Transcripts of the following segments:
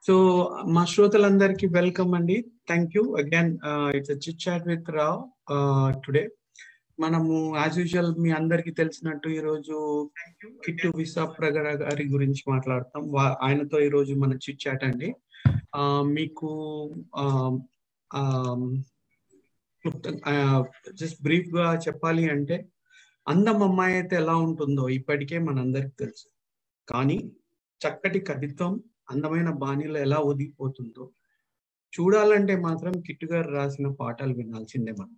So మా శ్రోతలందరికీ welcome అండి. Thank you again. It's chit chat with Rao. Today మనము యాజ్ యూజువల్ మీ అందరికీ తెలిసినట్టు ఈరోజు కిట్టు విశాప్రగడ గారి గురించి మాట్లాడతాం. ఆయనతో ఈరోజు మన చిట్ చాట్ అండి. మీకు జస్ట్ బ్రీఫ్ గా చెప్పాలి అంటే, అందం అమ్మాయి అయితే ఎలా ఉంటుందో ఇప్పటికే మనందరికి తెలుసు. కానీ చక్కటి కవిత్వం అందమైన బాణీలో ఎలా ఒదిగిపోతుందో చూడాలంటే మాత్రం కిట్టు గారు రాసిన పాటలు వినాల్సిందే మనం.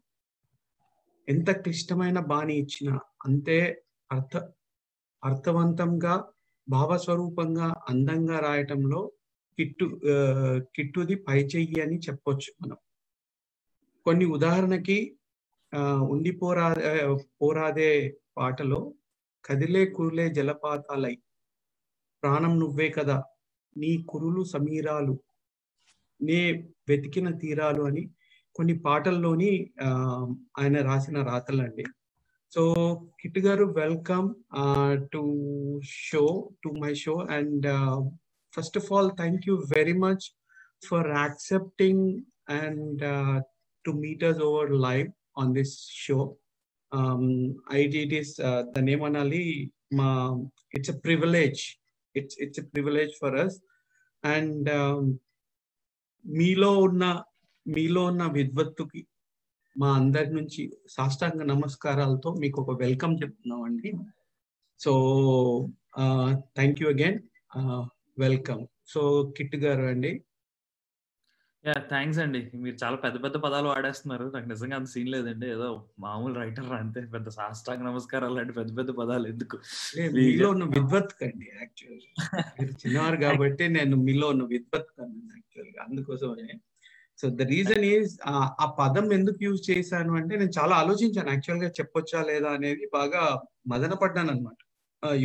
ఎంత క్లిష్టమైన బాణి ఇచ్చినా అంతే అర్థవంతంగా, భావస్వరూపంగా, అందంగా రాయటంలో కిట్టుది పై చెయ్యి అని చెప్పొచ్చు మనం. కొన్ని ఉదాహరణకి పోరాదే పాటలో కదిలే కురులే జలపాతాలై ప్రాణం నువ్వే కదా, నీ కురులు సమీరాలు, నే వెతికిన తీరాలు అని కొన్ని పాటల్లోని ఆయన రాసిన రాతలండి. సో కిట్టు గారు, welcome to my show. And first of all thank you very much for accepting and to meet us over live on this show. It is the name anali it's a privilege. It's a privilege for us. And మీలో ఉన్న విద్వత్తుకి మా అందరి నుంచి సాష్టాంగ నమస్కారాలతో మీకు ఒక welcome చెప్తున్నామండి. So thank you again, welcome. So Kittu garu అండి. థ్యాంక్స్ అండి. మీరు చాలా పెద్ద పెద్ద పదాలు వాడేస్తున్నారు. నాకు నిజంగా అంత సీన్ లేదండి. ఏదో మామూలు రైటర్ అంతే. పెద్ద సాష్టాంగ నమస్కారాలు అంటే పెద్ద పెద్ద పదాలు ఎందుకు? మీలో ఉన్న విద్వత్ కండి. యాక్చువల్ మీరు చిన్నవారు కాబట్టి నేను మీలో ఉన్న విద్వత్ కన్నా యాక్చువల్గా అందుకోసమే. సో ద రీజన్ ఈజ్, ఆ పదం ఎందుకు యూజ్ చేశాను అంటే, నేను చాలా ఆలోచించాను యాక్చువల్ గా చెప్పొచ్చా లేదా అనేది. బాగా మదన పడ్డాను అనమాట,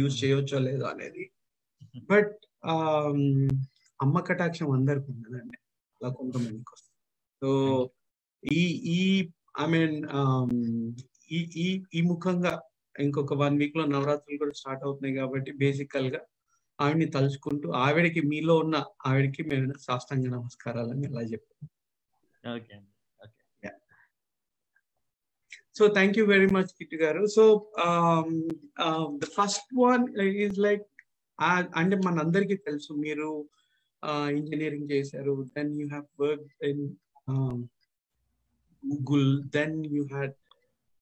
యూజ్ చేయొచ్చా లేదా అనేది. బట్ అమ్మ కటాక్షం అందరికి ఉండదండి, అలా కొంతమందికి వస్తుంది. సో ఈ ముఖంగా ఇంకొక 1 week లో నవరాత్రులు కూడా స్టార్ట్ అవుతున్నాయి కాబట్టి బేసికల్ గా ఆవిడని తలుచుకుంటూ మీలో ఉన్న ఆవిడకి మేము సాష్టాంగ నమస్కారాలని ఇలా చెప్పాను. So thank you very much, Kittu garu. So the first one is like, అంటే మనందరికీ తెలుసు మీరు ఇంజనీరింగ్ చేశారు, then you have worked in Google, then you had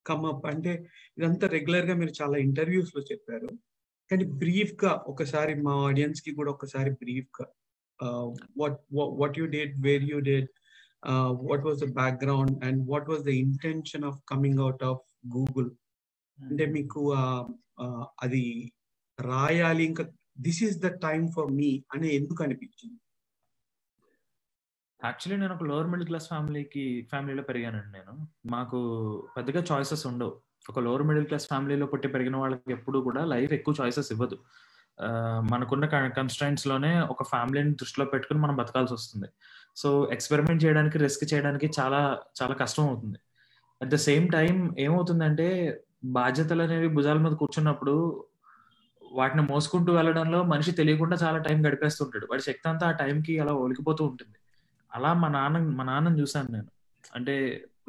come up. అంటే ఇదంతా రెగ్యులర్ గా మీరు చాలా ఇంటర్వ్యూస్ లో చెప్పారు. కానీ బ్రీఫ్ గా ఒకసారి మా ఆడియన్స్ కి కూడా ఒకసారి బ్రీఫ్ గా what you did, where you did, what was the background and what was the intention of coming out of Google. అంటే మీకు అది రాయాలి, ఇంకా this is the time for me అని ఎందుకు అనిపించింది? యాక్చువల్లీ నేను ఒక లోవర్ మిడిల్ క్లాస్ ఫ్యామిలీలో పెరిగానండి. నేను మాకు పెద్దగా చాయిసెస్ ఉండవు. ఒక లోవర్ మిడిల్ క్లాస్ ఫ్యామిలీలో పుట్టి పెరిగిన వాళ్ళకి ఎప్పుడు కూడా లైఫ్ ఎక్కువ చాయిసెస్ ఇవ్వదు. మనకున్న కన్స్ట్రైంట్స్ లోనే ఒక ఫ్యామిలీని దృష్టిలో పెట్టుకుని మనం బతకాల్సి వస్తుంది. సో ఎక్స్పెరిమెంట్ చేయడానికి, రిస్క్ చేయడానికి చాలా చాలా కష్టం అవుతుంది. అట్ ద సేమ్ టైం ఏమవుతుందంటే, బాధ్యతలు అనేవి భుజాల మీద కూర్చున్నప్పుడు వాటిని మోసుకుంటూ వెళ్ళడంలో మనిషి తెలియకుండా చాలా టైం గడిపేస్తుంటాడు. వాడి శక్తి అంతా ఆ టైంకి అలా ఒలికిపోతూ ఉంటుంది. అలా మా నాన్నని చూశాను నేను. అంటే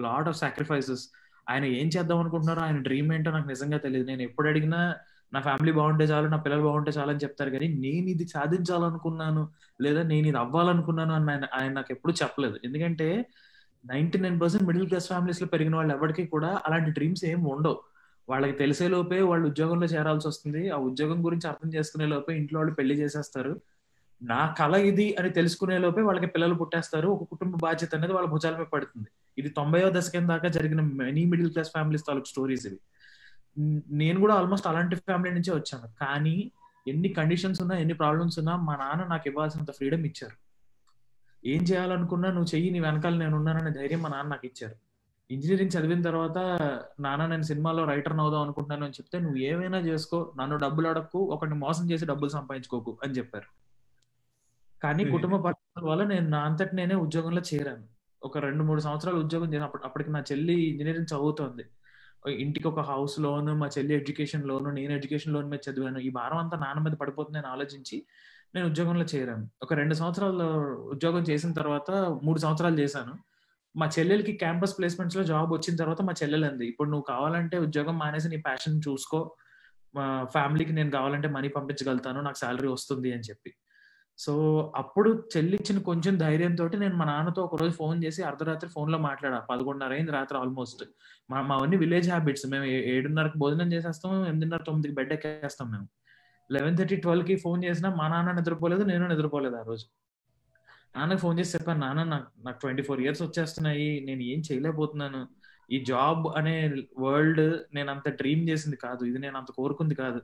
లాట్ ఆఫ్ సాక్రిఫైసెస్. ఆయన ఏం చేద్దాం అనుకుంటున్నారో, ఆయన డ్రీమ్ ఏంటో నాకు నిజంగా తెలియదు. నేను ఎప్పుడు అడిగినా నా ఫ్యామిలీ బాగుంటే చాలు, నా పిల్లలు బాగుంటే చాలు అని చెప్తారు. కానీ నేను ఇది సాధించాలనుకున్నాను లేదా నేను ఇది అవ్వాలనుకున్నాను అని ఆయన నాకు ఎప్పుడు చెప్పలేదు. ఎందుకంటే 99% మిడిల్ క్లాస్ ఫ్యామిలీస్ లో పెరిగిన వాళ్ళు ఎవరికి కూడా అలాంటి డ్రీమ్స్ ఏం ఉండవు. వాళ్ళకి తెలిసే లోపే వాళ్ళు ఉద్యోగంలో చేరాల్సి వస్తుంది. ఆ ఉద్యోగం గురించి అర్థం చేసుకునే లోపే ఇంట్లో వాళ్ళు పెళ్లి చేసేస్తారు. నా కళ ఇది అని తెలుసుకునే లోపే వాళ్ళకి పిల్లలు పుట్టేస్తారు. ఒక కుటుంబ బాధ్యత అనేది వాళ్ళ భుజాల మీద పడుతుంది. ఇది 90వ దశకం దాకా జరిగిన మెనీ మిడిల్ క్లాస్ ఫ్యామిలీస్ తాలూకు స్టోరీస్ ఇవి. నేను కూడా ఆల్మోస్ట్ అలాంటి ఫ్యామిలీ నుంచే వచ్చాను. కానీ ఎన్ని కండిషన్స్ ఉన్నా, ఎన్ని ప్రాబ్లమ్స్ ఉన్నా మా నాన్న నాకు ఇవ్వాల్సినంత ఫ్రీడమ్ ఇచ్చారు. ఏం చేయాలనుకున్నా నువ్వు చెయ్యి, నీ వెనకాల నేను ఉన్నాననే ధైర్యం మా నాన్న నాకు ఇచ్చారు. ఇంజనీరింగ్ చదివిన తర్వాత, నాన్న నేను సినిమాలో రైటర్ని అవుదాం అనుకుంటున్నాను అని చెప్తే, నువ్వు ఏమైనా చేసుకో, నన్ను డబ్బులు అడక్కు, ఒకరిని మోసం చేసి డబ్బులు సంపాదించుకోకు అని చెప్పారు. కానీ కుటుంబ పరిస్థితుల వల్ల నేను నా అంతటి నేనే ఉద్యోగంలో చేరాను. ఒక 2-3 సంవత్సరాలు ఉద్యోగం చేశాను. అప్పటికి నా చెల్లి ఇంజనీరింగ్ చదువుతోంది. ఇంటికి ఒక హౌస్ లోన్, మా చెల్లి ఎడ్యుకేషన్ లోన్, నేను ఎడ్యుకేషన్ లోన్ మీద చదివాను. ఈ భారం అంతా నాన్న మీద పడిపోతుందని ఆలోచించి నేను ఉద్యోగంలో చేరాను. ఒక 2 సంవత్సరాలు ఉద్యోగం చేసిన తర్వాత 3 సంవత్సరాలు చేశాను. మా చెల్లెలికి క్యాంపస్ ప్లేస్‌మెంట్స్‌లో జాబ్ వచ్చిన తర్వాత మా చెల్లెలంది, "ఇప్పుడు నువ్వు కావాలంటే ఉద్యోగం మానేసి నీ ప్యాషన్ చూసుకో. ఫ్యామిలీకి నేను కావాలంటే మనీ పంపించగలుగుతాను. నాకు సాలరీ వస్తుంది" అని చెప్పి. సో, అప్పుడు చెల్లిచ్చిన కొంచెం ధైర్యంతోటి నేను మా నాన్నతో ఒకరోజు ఫోన్ చేసి అర్ధరాత్రి ఫోన్‌లో మాట్లాడా. 11:30 అయింది రాత్రి ఆల్‌మోస్ట్. మావన్నీ village habits. మేము 7:30కి భోజనం చేసేస్తాం. 8:30, 9కి బెడ్ ఎక్కేస్తాం మేము. 11:30, 12కి ఫోన్ చేసినా మా నాన్న నిద్రపోలేదు. నేను నిద్రపోలేదు ఆ రోజు. నాన్నకి ఫోన్ చేసి చెప్పాను, "నాన్న నాకు 24 ఇయర్స్ వచ్చేస్తున్నాయి. నేను ఏం చేయలేకపోతున్నాను. ఈ జాబ్ అనే వరల్డ్ నేనంత డ్రీమ్ చేసింది కాదు. ఇది నేను అంత కోరుకుంది కాదు.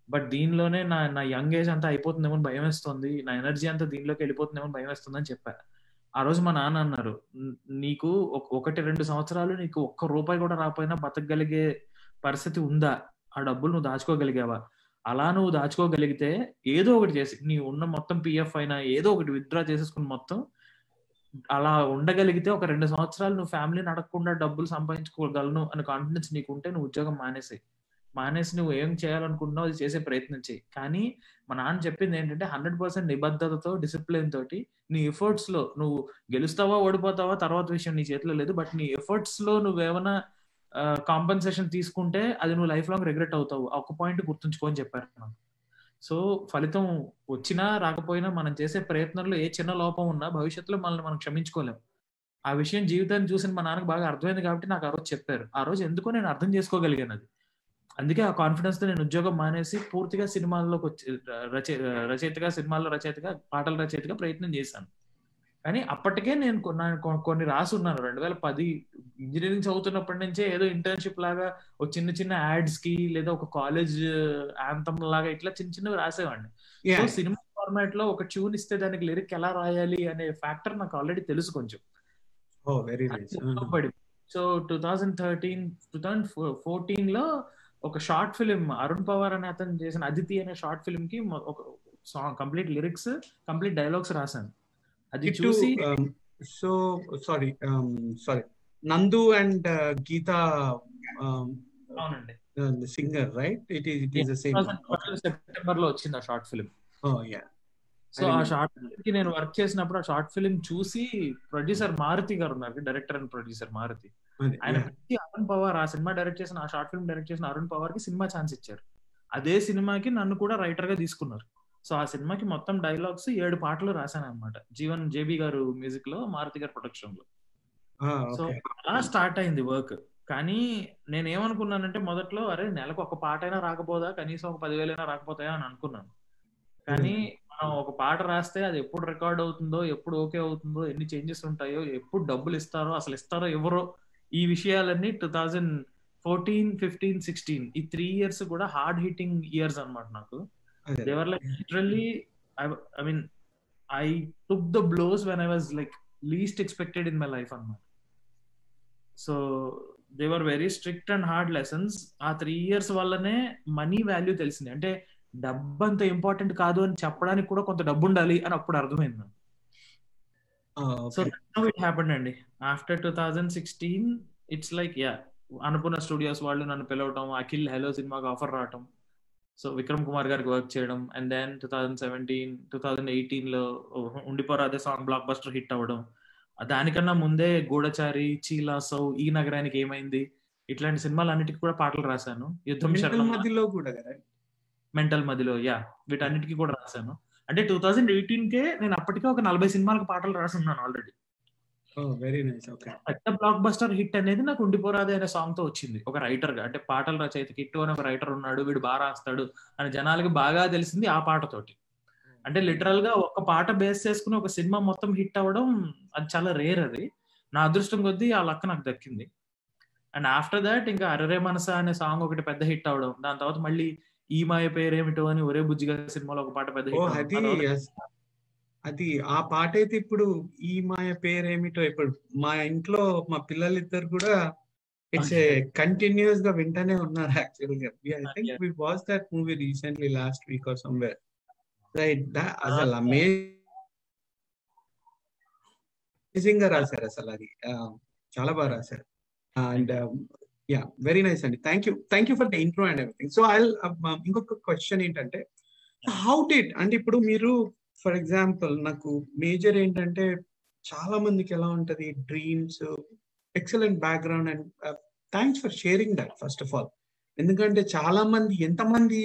బట్ దీనిలోనే నా నా యంగ్ ఏజ్ అంతా అయిపోతుందేమో అని భయమేస్తోంది. నా ఎనర్జీ అంతా దీనిలోకి వెళ్ళిపోతుందేమో అని భయమేస్తుందని చెప్పా. ఆ రోజు మా నాన్న అన్నారు, "నీకు 1, 2 సంవత్సరాలు నీకు ఒక్క రూపాయి కూడా రాకపోయినా బతకగలిగే పరిస్థితి ఉందా? ఆ డబ్బులు నువ్వు దాచుకోగలిగావా? అలా నువ్వు దాచుకోగలిగితే ఏదో ఒకటి చేసి నీ ఉన్న మొత్తం పీఎఫ్ అయినా ఏదో ఒకటి విత్‌డ్రా చేసేసుకొని మొత్తం అలా ఉండగలిగితే ఒక 2 సంవత్సరాలు నువ్వు ఫ్యామిలీని అడగకుండా డబ్బులు సంపాదించుకోగలను అనే కాన్ఫిడెన్స్ నీకుంటే నువ్వు ఉద్యోగం మానేసేయి. మానేసి నువ్వు ఏం చేయాలనుకుంటున్నావో అది చేసే ప్రయత్నం చెయ్యి. కానీ మా నాన్న చెప్పిందేంటంటే 100% నిబద్ధతతో, డిసిప్లిన్ తోటి నీ ఎఫర్ట్స్‌లో నువ్వు గెలుస్తావా, ఓడిపోతావా తర్వాత విషయం నీ చేతిలో లేదు. బట్ నీ ఎఫర్ట్స్‌లో నువ్వేమన్నా కాంపెన్సేషన్ తీసుకుంటే అది నువ్వు లైఫ్ లాంగ్ రిగ్రెట్ అవుతావు. ఆ ఒక్క పాయింట్ గుర్తుంచుకో అని చెప్పారు నాకు. సో, ఫలితం వచ్చినా, రాకపోయినా మనం చేసే ప్రయత్నంలో ఏ చిన్న లోపం ఉన్నా భవిష్యత్తులో మనల్ని మనం క్షమించుకోలేం. ఆ విషయం జీవితాన్ని చూసిన మా నాన్నకి బాగా అర్థమైంది కాబట్టి నాకు ఆ రోజు చెప్పారు. ఆ రోజు ఎందుకో నేను అర్థం చేసుకోగలిగానది. అందుకే ఆ కాన్ఫిడెన్స్‌తో నేను ఉద్యోగం మానేసి పూర్తిగా సినిమాల్లోకొచ్చి రచయితగా, సినిమాల్లో రచయితగా, పాటల రచయితగా ప్రయత్నం చేశాను. కానీ అప్పటికే నేను కొన్ని రాసున్నాను. 2010 ఇంజినీరింగ్ చదువుతున్నప్పటి నుంచే ఏదో ఇంటర్న్‌షిప్ లాగా ఒక చిన్న చిన్న యాడ్స్‌కి లేదా ఒక కాలేజ్ యాంథమ్ లాగా ఇట్లా చిన్న చిన్నవి రాసేవాడిని. So, Yeah. సినిమా ఫార్మాట్‌లో ఒక ట్యూన్ ఇస్తే దానికి లిరిక్ ఎలా రాయాలి అనే ఫ్యాక్టర్ నాకు ఆల్రెడీ తెలుసు కొంచెం. Oh, very అది nice. ఉపయోగపడింది. సో, 2014లో ఒక షార్ట్ ఫిల్మ్ అరుణ్ పవార్ అనే అతను చేసిన 'అదితి' అనే షార్ట్ ఫిల్మ్‌కి ఒక song complete lyrics, complete dialogues రాసాను. అది It చూసి too. So sorry. Sorry. Nandu and Geeta, um, అవునండి. the singer, right? It is the same one. Okay. 2012 సెప్టెంబర్‌లో వచ్చింది ఆ short film. Oh yeah, so, I uh remember. Short ఫిల్మ్‌కి నేను work చేసినప్పుడు ఆ షార్ట్ ఫిల్మ్ చూసి ప్రొడ్యూసర్ మారుతి గారు ఉన్నారు. Director and producer Maruthi. ఆయన Yeah. పిలిచి అరుణ్ పవార్ ఆ సినిమా డైరెక్ట్ చేసిన ఆ షార్ట్ ఫిల్మ్ డైరెక్ట్ చేసిన అరుణ్ పవార్‌కి సినిమా ఛాన్స్ ఇచ్చారు. అదే సినిమాకి నన్ను కూడా రైటర్‌గా తీసుకున్నారు. సో, ఆ సినిమాకి మొత్తం డైలాగ్స్ 7 పాటలు రాశానన్నమాట. జీవన్ జేబీ గారు మ్యూజిక్‌లో, మారుతి గారి ప్రొడక్షన్‌లో. So, Okay. అలా స్టార్ట్ అయింది వర్క్. కానీ నేనేమనుకున్నానంటే మొదట్లో అరే! నెలకు ఒక పాటైనా రాకపోదా? కనీసం ఒక 10,000 రాకపోతాయా అని అనుకున్నాను. కానీ మనం ఒక పాట రాస్తే అది ఎప్పుడు రికార్డ్ అవుతుందో, ఎప్పుడు ఓకే అవుతుందో, ఎన్ని చేంజెస్ ఉంటాయో, ఎప్పుడు డబ్బులు ఇస్తారో, అసలు ఇస్తారో ఇవ్వరో, ఈ విషయాలన్నీ 2014, 15, 16 ఈ 3 ఇయర్స్ కూడా హార్డ్ హిట్టింగ్ ఇయర్స్ అన్నమాట నాకు. They were like literally I mean I took the blows when I was like least expected in my life అన్నమాట. So, they were very strict and hard lessons. ఆ 3 years వల్లనే money value తెలిసింది. అంటే డబ్బంత important కాదు అని చెప్పడానికి కూడా కొంత డబ్బుండాలి అని అప్పుడు అర్థమైంది నాకు. So, Okay. That's how it happened అండి. After 2016 it's like Annapurna studios వాళ్ళు నన్ను పిలవటం, అఖిల్ హెలో సినిమాకి ఆఫర్ రావటం. సో, విక్రమ్ కుమార్ గారికి వర్క్ చేయడం. అండ్ దెన్ 2017, 2018లో ఉండిపోరాదే సాంగ్ బ్లాక్ బస్టర్ హిట్ అవ్వడం. దానికన్నా ముందే గూఢచారి, చీలాసౌ, ఈ నగరానికి ఏమైంది ఇట్లాంటి సినిమాలన్నిటికి కూడా పాటలు రాశాను. యుద్ధం Mental శరణం, మధ్యలో కూడా కదా. మెంటల్ మదిలో వీటన్నిటికి కూడా రాశాను. అంటే 2018కే నేను అప్పటికే ఒక 40 సినిమాలకు పాటలు రాసున్నాను already. Oh, very nice. Okay. పెద్ద బ్లాక్ బస్టర్ హిట్ అనేది నాకు ఉండిపోరాదే అనే సాంగ్ తో వచ్చింది. ఒక రైటర్ గా, అంటే పాటల రచయిత కిట్టు అని ఒక రైటర్ ఉన్నాడు, వీడు బాగా రాస్తాడు అని జనాలకి బాగా తెలిసింది ఆ పాటతోటి. అంటే లిటరల్ గా ఒక పాట బేస్ చేసుకుని ఒక సినిమా మొత్తం హిట్ అవ్వడం అది చాలా రేర్ అది. నా అదృష్టం కొద్దీ ఆ లక్ నాకు దక్కింది. అండ్ ఆఫ్టర్ దాట్ ఇంకా అరెరే మనసా అనే సాంగ్ ఒకటి పెద్ద హిట్ అవ్వడం. దాని తర్వాత మళ్ళీ ఈ మాయ పేరేమిటో అని ఒరే బుజ్జిగా సినిమాలో ఒక పాట పెద్ద హిట్ Oh, అవ్వడం. అది ఆ పాట అయితే ఇప్పుడు ఈ మాయ పేరేమిటో ఇప్పుడు మా ఇంట్లో మా పిల్లలిద్దరు కూడా ఇట్స్ ఏ కంటిన్యూస్ గా వింటానే ఉన్నారు యాక్చువల్ గా. I think we watch that movie recently last week or somewhere. Right, అసలు అమేజింగ్ గా రాశారు అసలు అది. చాలా బాగా రాశారు. అండ్ వెరీ నైస్ అండి. Thank you for the intro and everything. So ఇంకొక క్వశ్చన్ ఏంటంటే హౌ డిడ్ అంటే ఇప్పుడు మీరు ఫర్ ఎగ్జాంపుల్ నాకు మేజర్ ఏంటంటే చాలా మందికి ఎలా ఉంటది dreams excellent background and thanks for sharing that first of all. ఎందుకంటే చాలా మంది ఎంతమంది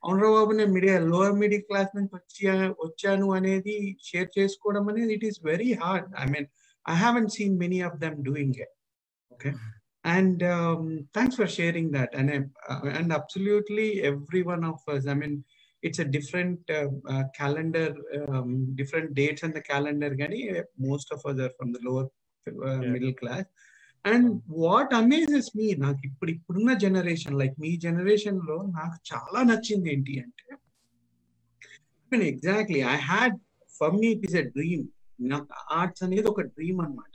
అవునరా బాబు నేను లోవర్ మిడిల్ క్లాస్ నుంచి వచ్చాను అనేది షేర్ చేసుకోవడం అనేది it is very hard. I mean I haven't seen many of them doing it. Okay and thanks for sharing that and absolutely every one of us, I mean it's a different calendar, different dates on the calendar gani most of us are from the lower middle class. And what amazes me నాకు ఇప్పుడున్న generation like మీ generation లో నాకు చాలా నచ్చింది ఏంటి అంటే I mean exactly I had for me it is a dream. నాకు arts అనేది ఒక డ్రీమ్ అన్నమాట.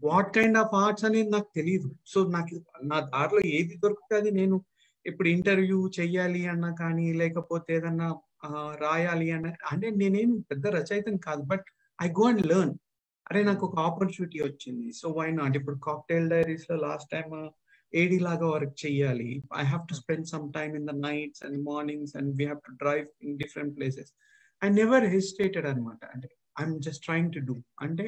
వాట్ కైండ్ ఆఫ్ ఆర్ట్స్ అనేది నాకు తెలియదు. సో నాకు నా దారిలో ఏది దొరుకుతుంది నేను ఇప్పుడు ఇంటర్వ్యూ చెయ్యాలి అన్నా కానీ లేకపోతే ఏదన్నా రాయాలి అన్న అంటే నేనేం పెద్ద రచయితని కాదు, but I go and learn. అరే నాకు ఒక ఆపర్చునిటీ వచ్చింది, సో వై నాట్. ఇప్పుడు కాక్టైల్ డైరీస్ లో లాస్ట్ టైమ్ ఏడీ లాగా వర్క్ చెయ్యాలి. I have to spend some time in the nights and mornings and we have to drive in different places. I never hesitated అనమాట. అంటే I'm just trying to do. అంటే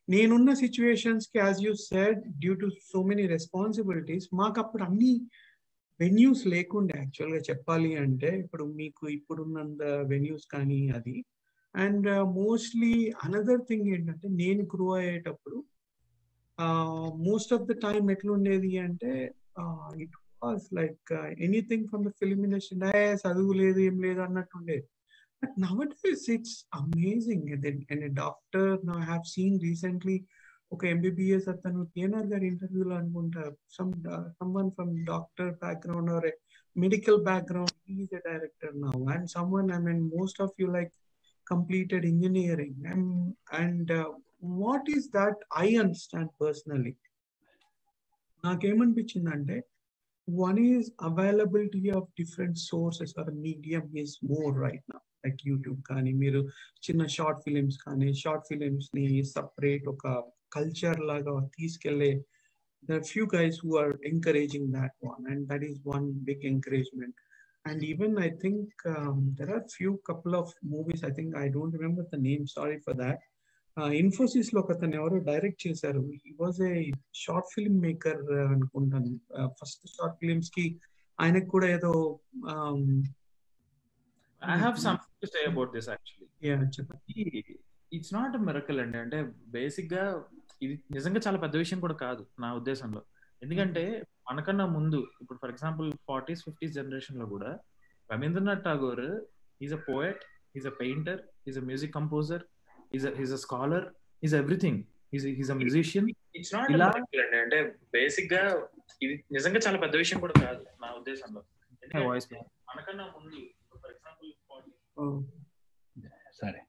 నేనున్న situations కి as you said due to so many responsibilities మాకు అప్పుడు అన్ని venues లేకుండే actual గా చెప్పాలి అంటే. ఇప్పుడు మీకు ఇప్పుడున్నంత వెన్యూస్ కానీ అది. అండ్ మోస్ట్లీ అనదర్ థింగ్ ఏంటంటే నేను గ్రో అయ్యేటప్పుడు మోస్ట్ ఆఫ్ ద టైమ్ ఎట్లుండేది అంటే it was like anything from the film industry, చదువు లేదు ఏం లేదు అన్నట్టు ఉండేది. But nowadays it's amazing. And a doctor, now I have seen recently, okay, MBBS atanu TNR gar interview lo anukunta someone from doctor background or a medical background, he is a director now. And someone, I mean most of you like completed engineering and what is that I understand personally. నాకేమనిపించిందంటే one is availability of different sources or medium is more right now. Like YouTube కానీ మీరు చిన్న short films కానీ short films ని separate ఒక culture లాగా తీసుకెళ్లే there are few guys who are encouraging that one, and that is one big encouragement. And even I think there are few couple of movies, I think I don't remember the name, sorry for that. Infosys లో ఒకతను ఎవరో direct చేశారు. he was a short film maker అనుకుంటాను. First short films కి ఆయనకు కూడా ఏదో I have something to say about this actually. Yeah, it's not a miracle అండి. అంటే బేసిక్ గా ఇది నిజంగా చాలా పెద్ద విషయం కూడా కాదు నా ఉద్దేశంలో. ఎందుకంటే మనకన్నా ముందు ఇప్పుడు for example 40s 50s generation లో కూడా Rabindranath Tagore is a poet, is a painter, is a music composer, is a scholar, is everything, is a musician. It's not ఇలా అంటే బేసిక్ గా ఇది నిజంగా చాలా పెద్ద విషయం కూడా కాదు నా ఉద్దేశంలో. వాయిస్ మనకన్నా ముందు ఫర్ ఎగ్జాంపుల్ సరే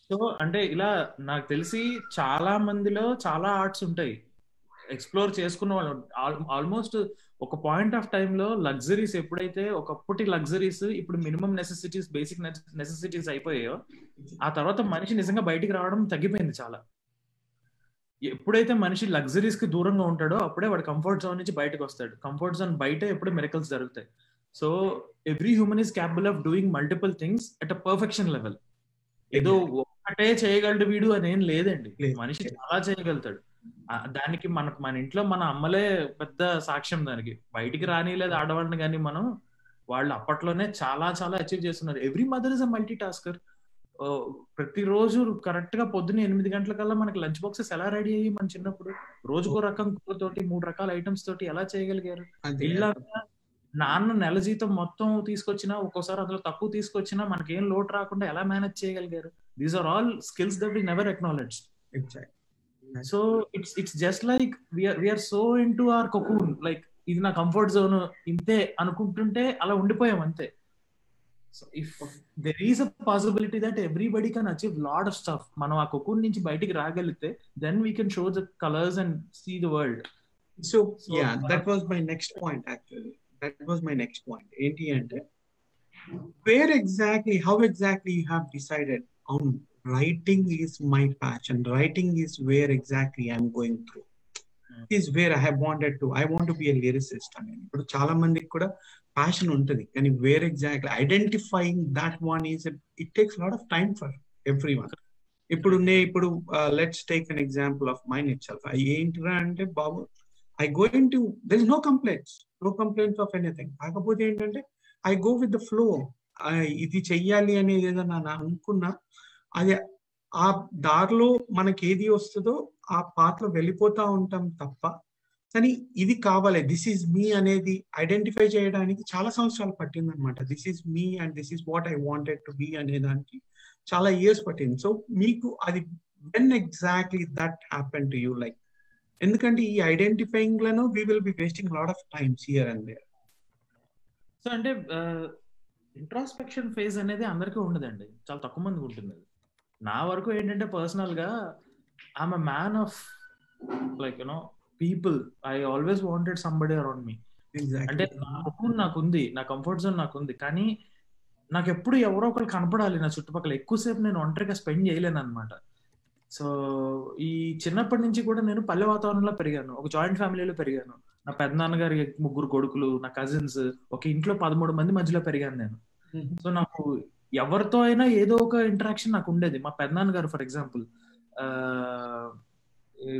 సో అంటే ఇలా నాకు తెలిసి చాలా మందిలో చాలా ఆర్ట్స్ ఉంటాయి ఎక్స్ప్లోర్ చేసుకున్న వాళ్ళు. ఆల్మోస్ట్ ఒక పాయింట్ ఆఫ్ టైమ్ లో లగ్జరీస్ ఎప్పుడైతే ఒకప్పటి లగ్జరీస్ ఇప్పుడు మినిమం నెసెసిటీస్, బేసిక్ నెసెసిటీస్ అయిపోయాయో ఆ తర్వాత మనిషి నిజంగా బయటికి రావడం తగ్గిపోయింది చాలా. ఎప్పుడైతే మనిషి లగ్జరీస్ కి దూరంగా ఉంటాడో అప్పుడే వాడు కంఫర్ట్ జోన్ నుంచి బయటకు వస్తాడు. కంఫర్ట్ జోన్ బయట ఎప్పుడు మిరకల్స్ జరుగుతాయి. So every human is capable of doing multiple things at a perfection level. ఏదో ఒకటే చేయగలడు వీడు అనేం లేదండి. మనిషి చాలా చేయగలుగుతాడు. దానికి మన ఇంట్లో మన అమ్మలే పెద్ద సాక్ష్యం. దానికి బయటికి రానిలేదు ఆడవాళ్ళని కానీ మనం వాళ్ళు అప్పట్లోనే చాలా చాలా అచీవ్ చేస్తున్నారు. Every mother is a multi tasker. ప్రతిరోజు కరెక్ట్ గా పొద్దున్న 8 గంటలకల్లా మనకి లంచ్ బాక్సెస్ ఎలా రెడీ అయ్యి మన చిన్నప్పుడు రోజుకో రకం కూరతోటి 3 రకాల ఐటమ్స్ తోటి ఎలా చేయగలిగారు. ఇలా నాన్న నెల జీతం మొత్తం తీసుకొచ్చినా ఒక్కోసారి అందులో తక్కువ తీసుకొచ్చినా మనకేం లోటు రాకుండా ఎలా మేనేజ్ చేయగలిగారు. These are all skills that we never acknowledged. So it's just like we're so into our cocoon, like ఇది నా కంఫర్ట్ జోన్ ఇంతే అనుకుంటుంటే అలా ఉండిపోయాం అంతే. So if there is a possibility that everybody can achieve lot of stuff, మనం ఆ cocoon నుంచి బయటికి రాగలిగితే then we can show the colours and see the world. So yeah, that was my next point actually. That was my next point. Enti ante where exactly, how exactly you have decided on writing is my passion, writing is where exactly I'm going through. Is where I want to be a lyricist అని. ఇప్పుడు చాలా మందికి కూడా passion ఉంటుంది, కానీ where exactly identifying that one is it takes lot of time for everyone. ఇప్పుడు let's take an example of mine itself. ఏంటిరా అంటే బాబు, I going to there is no complaints of anything. కాకపోతే ఏంటంటే I go with the flow. ఇది చెయ్యాలి అనేది ఏదన్నా అనుకున్నా, అది ఆ దారిలో మనకి ఏది వస్తుందో ఆ పాటలో వెళ్ళిపోతా ఉంటాం తప్ప, కానీ ఇది కావాలి, దిస్ ఈజ్ మీ అనేది ఐడెంటిఫై చేయడానికి చాలా సంవత్సరాలు పట్టింది అనమాట. This is me and this is what I wanted to be అనే దానికి చాలా ఇయర్స్ పట్టింది. సో మీకు అది when exactly that happen to you, like ఎందుకంటే ఈ ఐడెంటిఫైయింగ్ లను we will be wasting lot of times here and there. So అంటే ఇంట్రాస్పెక్షన్ ఫేజ్ అనేది అందరికీ ఉండదండి, చాలా తక్కువ మందికి ఉంటుంది. నా వరకు ఏంటంటే పర్సనల్ గా I'm a man of like you know people. I always wanted somebody around me. అంటే నాకుంది, నా కంఫర్ట్ జోన్ నాకుంది, కానీ నాకు ఎప్పుడు ఎవరో ఒకరు కనపడాలి నా చుట్టుపక్కల. ఎక్కువసేపు నేను ఒంటరిగా స్పెండ్ చేయలేను అనమాట. సో ఈ చిన్నప్పటి నుంచి కూడా నేను పల్లె వాతావరణంలో పెరిగాను, ఒక జాయింట్ ఫ్యామిలీలో పెరిగాను. నా పెద్దనాన్నగారి 3 కొడుకులు, నా కజిన్స్, ఒక ఇంట్లో 13 మంది మధ్యలో పెరిగాను నేను. సో నాకు ఎవరితో అయినా ఏదో ఒక ఇంటరాక్షన్ నాకు ఉండేది. మా పెద్దనాన్నగారు ఫర్ ఎగ్జాంపుల్,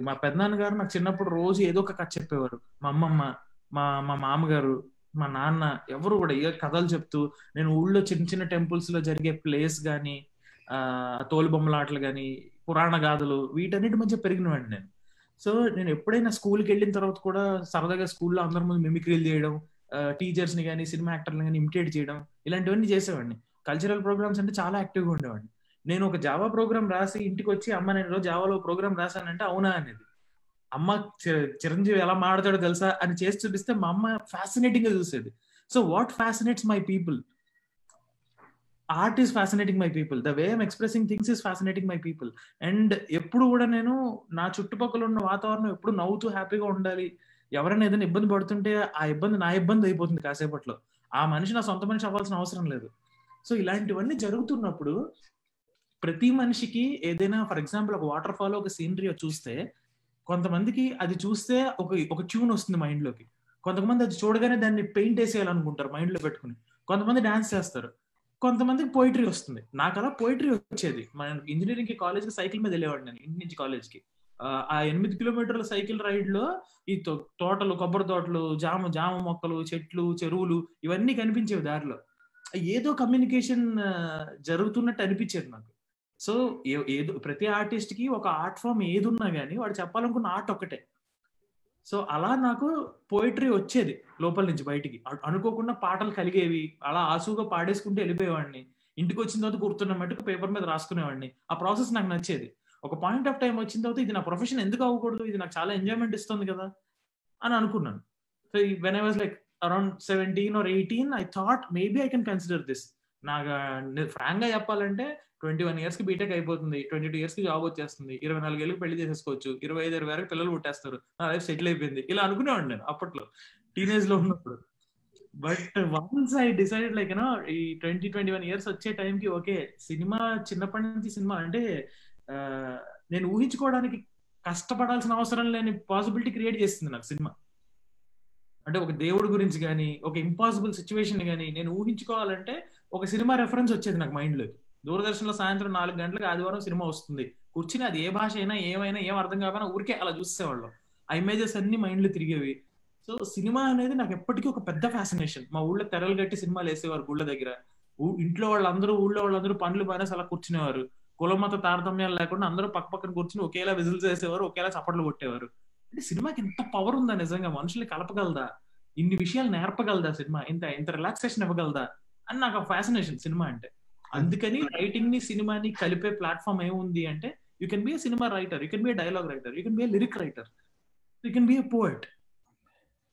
మా పెద్దనాన్నగారు నాకు చిన్నప్పుడు రోజు ఏదో ఒక కథ చెప్పేవారు. మా అమ్మమ్మ, మా మామగారు, మా నాన్న, ఎవరు కూడా ఏ కథలు చెప్తూ, నేను ఊళ్ళో చిన్న చిన్న టెంపుల్స్ లో జరిగే ప్లేస్ గానీ, తోలుబొమ్మలాటలు గానీ, పురాణ గాథలు, వీటన్నిటి మధ్య పెరిగినవాడిని నేను. సో నేను ఎప్పుడైనా స్కూల్కి వెళ్ళిన తర్వాత కూడా సరదాగా స్కూల్లో అందరి ముందు మిమిక్రీలు చేయడం, టీచర్స్ ని కానీ సినిమా యాక్టర్ని కానీ ఇమిటేట్ చేయడం, ఇలాంటివన్నీ చేసేవాడిని. కల్చరల్ ప్రోగ్రామ్స్ అంటే చాలా యాక్టివ్గా ఉండేవాడిని. నేను ఒక జావా ప్రోగ్రామ్ రాసి ఇంటికి వచ్చి, అమ్మ నేను జావాలో ప్రోగ్రామ్ రాశానంటే అవునా అనేది, అమ్మ చిరంజీవి ఎలా మాట్లాడతాడో తెలుసా అని చేసి చూపిస్తే మా అమ్మ ఫ్యాసినేటింగ్ గా చూసేది. So what fascinates my people, art is fascinating my people, the way I'm expressing things is fascinating my people. And ఎప్పుడు కూడా నేను నా చుట్టుపక్కల ఉన్న వాతావరణం ఎప్పుడు నవ్వుతూ హ్యాపీగా ఉండాలి. ఎవరైనా ఏదైనా ఇబ్బంది పడుతుంటే ఆ ఇబ్బంది నా ఇబ్బంది అయిపోతుంది కాసేపట్లో, ఆ మనిషి నా సొంత మనిషి అవ్వాల్సిన అవసరం లేదు. సో ఇలాంటివన్నీ జరుగుతున్నప్పుడు ప్రతి మనిషికి ఏదైనా, ఫర్ ఎగ్జాంపుల్ ఒక వాటర్ ఫాల్, ఒక సీనరీ చూస్తే కొంతమందికి అది చూస్తే ఒక ట్యూన్ వస్తుంది మైండ్ లోకి. కొంతమంది అది చూడగానే దాన్ని పెయింట్ వేసేయాలనుకుంటారు మైండ్ లో పెట్టుకుని. కొంతమంది డాన్స్ చేస్తారు, కొంతమందికి పోయిటరీ వస్తుంది. నాకు అలా పోయిటరీ వచ్చేది. మన ఇంజనీరింగ్ కి కాలేజ్కి సైకిల్ మీద వెళ్ళేవాడిని నేను, ఇంటి నుంచి కాలేజ్కి. ఆ 8 కిలోమీటర్ల సైకిల్ రైడ్ లో ఈ తోటలు, కొబ్బరి తోటలు, జామ మొక్కలు, చెట్లు, చెరువులు ఇవన్నీ కనిపించేవి దారిలో. ఏదో కమ్యూనికేషన్ జరుగుతున్నట్టు అనిపించేది నాకు. సో ఏదో ప్రతి ఆర్టిస్ట్ కి ఒక ఆర్ట్ ఫామ్ ఏది ఉన్నా గానీ వాడు చెప్పాలనుకున్న ఆర్ట్ ఒకటే. సో అలా నాకు పోయిటరీ వచ్చేది లోపల నుంచి బయటికి. అనుకోకుండా పాటలు కలిగేవి, అలా ఆసుగా పాడేసుకుంటూ వెళ్ళిపోయేవాడిని. ఇంటికి వచ్చిన తర్వాత గుర్తున్న మట్టుకు పేపర్ మీద రాసుకునేవాడిని. ఆ ప్రాసెస్ నాకు నచ్చేది. ఒక పాయింట్ ఆఫ్ టైం వచ్చిన తర్వాత ఇది నా ప్రొఫెషన్ ఎందుకు అవ్వకూడదు, ఇది నాకు చాలా ఎంజాయ్మెంట్ ఇస్తుంది కదా అని అనుకున్నాను. So when I was like around 17 or 18 I thought maybe I can consider this. నాకు ఫ్రాంక్ గా చెప్పాలంటే 21 years కి బీటెక్ అయిపోతుంది, 22 years కి జాబ్ వచ్చేస్తుంది, 24 ఏళ్ళకి పెళ్లి చేసేసుకోవచ్చు, 25 వరకు పిల్లలు పుట్టేస్తారు, నా లైఫ్ సెటిల్ అయిపోయింది, ఇలా అనుకునేవాడిని నేను అప్పట్లో టీనేజ్ లో ఉన్నప్పుడు. But once I decided like you know ఈ 20-21 years వచ్చే టైంకి ఓకే, సినిమా చిన్నప్పటి నుంచి సినిమా అంటే నేను ఊహించుకోవడానికి కష్టపడాల్సిన అవసరం లేని పాసిబిలిటీ క్రియేట్ చేస్తుంది నాకు సినిమా. అంటే ఒక దేవుడి గురించి కానీ, ఒక ఇంపాసిబుల్ సిచ్యువేషన్ కానీ నేను ఊహించుకోవాలంటే ఒక సినిమా రెఫరెన్స్ వచ్చేది నాకు మైండ్ లోకి. దూరదర్శన్ లో సాయంత్రం 4 గంటలకు ఆదివారం సినిమా వస్తుంది, కూర్చుని అది ఏ భాష అయినా ఏమైనా ఏం అర్థం కాకపోయినా ఊరికే అలా చూసేవాళ్ళం. ఆ ఇమేజెస్ అన్ని మైండ్ లో తిరిగేవి. సో సినిమా అనేది నాకు ఎప్పటికీ ఒక పెద్ద ఫ్యాసినేషన్. మా ఊళ్ళో తెరలు కట్టి సినిమాలు వేసేవారు గుళ్ళ దగ్గర. ఇంట్లో వాళ్ళందరూ, ఊళ్ళో వాళ్ళందరూ పనులు మానేసి అలా కూర్చునేవారు. కులమత తారతమ్యాలు లేకుండా అందరూ పక్క పక్కన కూర్చుని ఒకేలా విజిల్స్ వేసేవారు, ఒకేలా చప్పట్లు కొట్టేవారు. అంటే సినిమాకి ఎంత పవర్ ఉందా, నిజంగా మనుషుల్ని కలపగలదా, ఇన్ని విషయాలు నేర్పగలదా సినిమా, ఇంత రిలాక్సేషన్ ఇవ్వగలదా అని నాకు ఫ్యాసినేషన్ సినిమా అంటే. అందుకని రైటింగ్ ని సినిమాని కలిపే ప్లాట్ఫామ్ ఏముంది అంటే, you can be a cinema writer, you can be a dialogue writer, you can be a lyric writer, you can be a poet.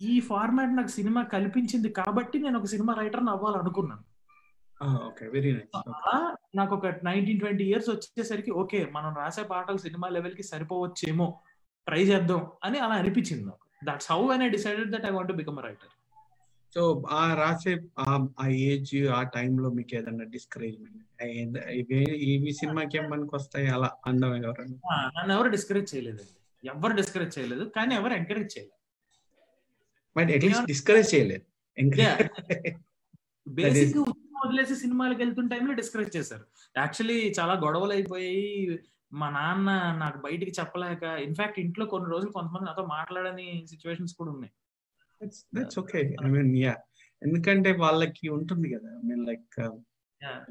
ఈ ఫార్మాట్ నాకు సినిమా కల్పించింది కాబట్టి నేను ఒక సినిమా రైటర్ అవ్వాలనుకున్నాను. అలా నాకు ఒక 19-20 years వచ్చేసరికి ఓకే, మనం రాసే పాటలు సినిమా లెవెల్ కి సరిపోవచ్చేమో, ట్రై చేద్దాం అని అలా అనిపించింది నాకు. That's how when I decided that I want to become a writer. So ఆ రాసే ఆ ఏజ్, ఆ టైంలో మీకు ఏదన్నా డిస్కరేజ్మెంట్, ఈ సినిమాకి ఏం పనికి వస్తాయి అలా అందం ఎవరన్నా? నన్ను ఎవరు డిస్కరేజ్ చేయలేదండి. ఎవరు డిస్కరేజ్ చేయలేదు, కానీ ఎవరు ఎంకరేజ్ చేయలేదు. బట్ అట్లీస్ట్ డిస్కరేజ్ చేయలేదు. బేసిక్ వదిలేసి సినిమాలకు వెళ్తున్న టైంలో డిస్కరేజ్ చేశారు. యాక్చువల్లీ చాలా గొడవలు అయిపోయాయి. మా నాన్న నాకు బయటికి చెప్పలేక, ఇన్ఫాక్ట్ ఇంట్లో కొన్ని రోజులు కొంతమంది నాతో మాట్లాడని సిచ్యువేషన్స్ కూడా ఉన్నాయి. That's okay. ఐ మీన్ ఎందుకంటే వాళ్ళకి ఉంటుంది కదా, ఐ మీన్ లైక్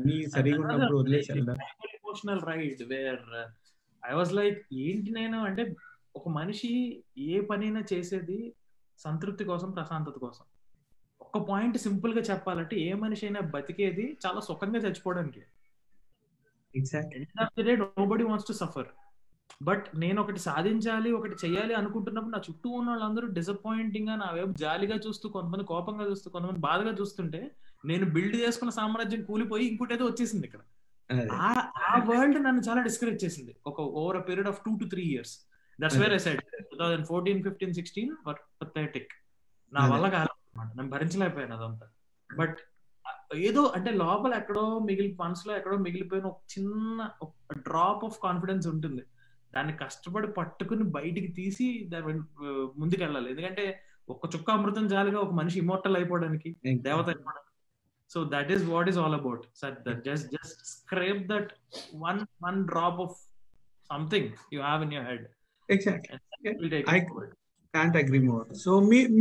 నీ సరిగా ఉన్నప్పుడు వదిలేసి వెళ్దాం. Emotional ride where I was like, ఏంటి నేను అంటే, ఒక మనిషి ఏ పనైనా చేసేది సంతృప్తి కోసం, ప్రశాంతత కోసం. ఒక పాయింట్ సింపుల్ గా చెప్పాలంటే, ఏ మనిషి అయినా బతికేది చాలా సుఖంగా చచ్చిపోవడానికి. Nobody wants to suffer. But నేను ఒకటి సాధించాలి, ఒకటి చెయ్యాలి అనుకుంటున్నప్పుడు నా చుట్టూ ఉన్న వాళ్ళందరూ డిసప్పాయింటింగ్ గా, నా వైపు జాలిగా చూస్తూ, కొంతమంది కోపంగా చూస్తూ, కొంతమంది బాధగా చూస్తుంటే, నేను బిల్డ్ చేసుకున్న సామ్రాజ్యం కూలిపోయి ఇంకోటి ఏదో వచ్చేసింది ఇక్కడ. ఆ వరల్డ్ నన్ను చాలా డిస్కరేజ్ చేసింది ఒక over a period of 2 to 3 years. That's where I said 2014, 15, 16 వర్ పథెటిక్. నా వల్ల కాదన్నమాట, నేను భరించలేకపోయాను అదంతా. బట్ ఏదో అంటే లోపల ఎక్కడో మనసులో ఎక్కడో మిగిలిపోయిన ఒక చిన్న డ్రాప్ ఆఫ్ కాన్ఫిడెన్స్ ఉంటుంది. దాన్ని కష్టపడి పట్టుకుని బయటికి తీసి దాని ముందుకు వెళ్ళాలి. ఎందుకంటే ఒక చుక్క అమృతం జాలిగా ఒక మనిషి ఇమోర్టల్ అయిపోవడానికి, దేవత అయిపోవడానికి. So that is what is all about. So that just scrape that one drop of something you have in your head. Exactly. I can't agree more. So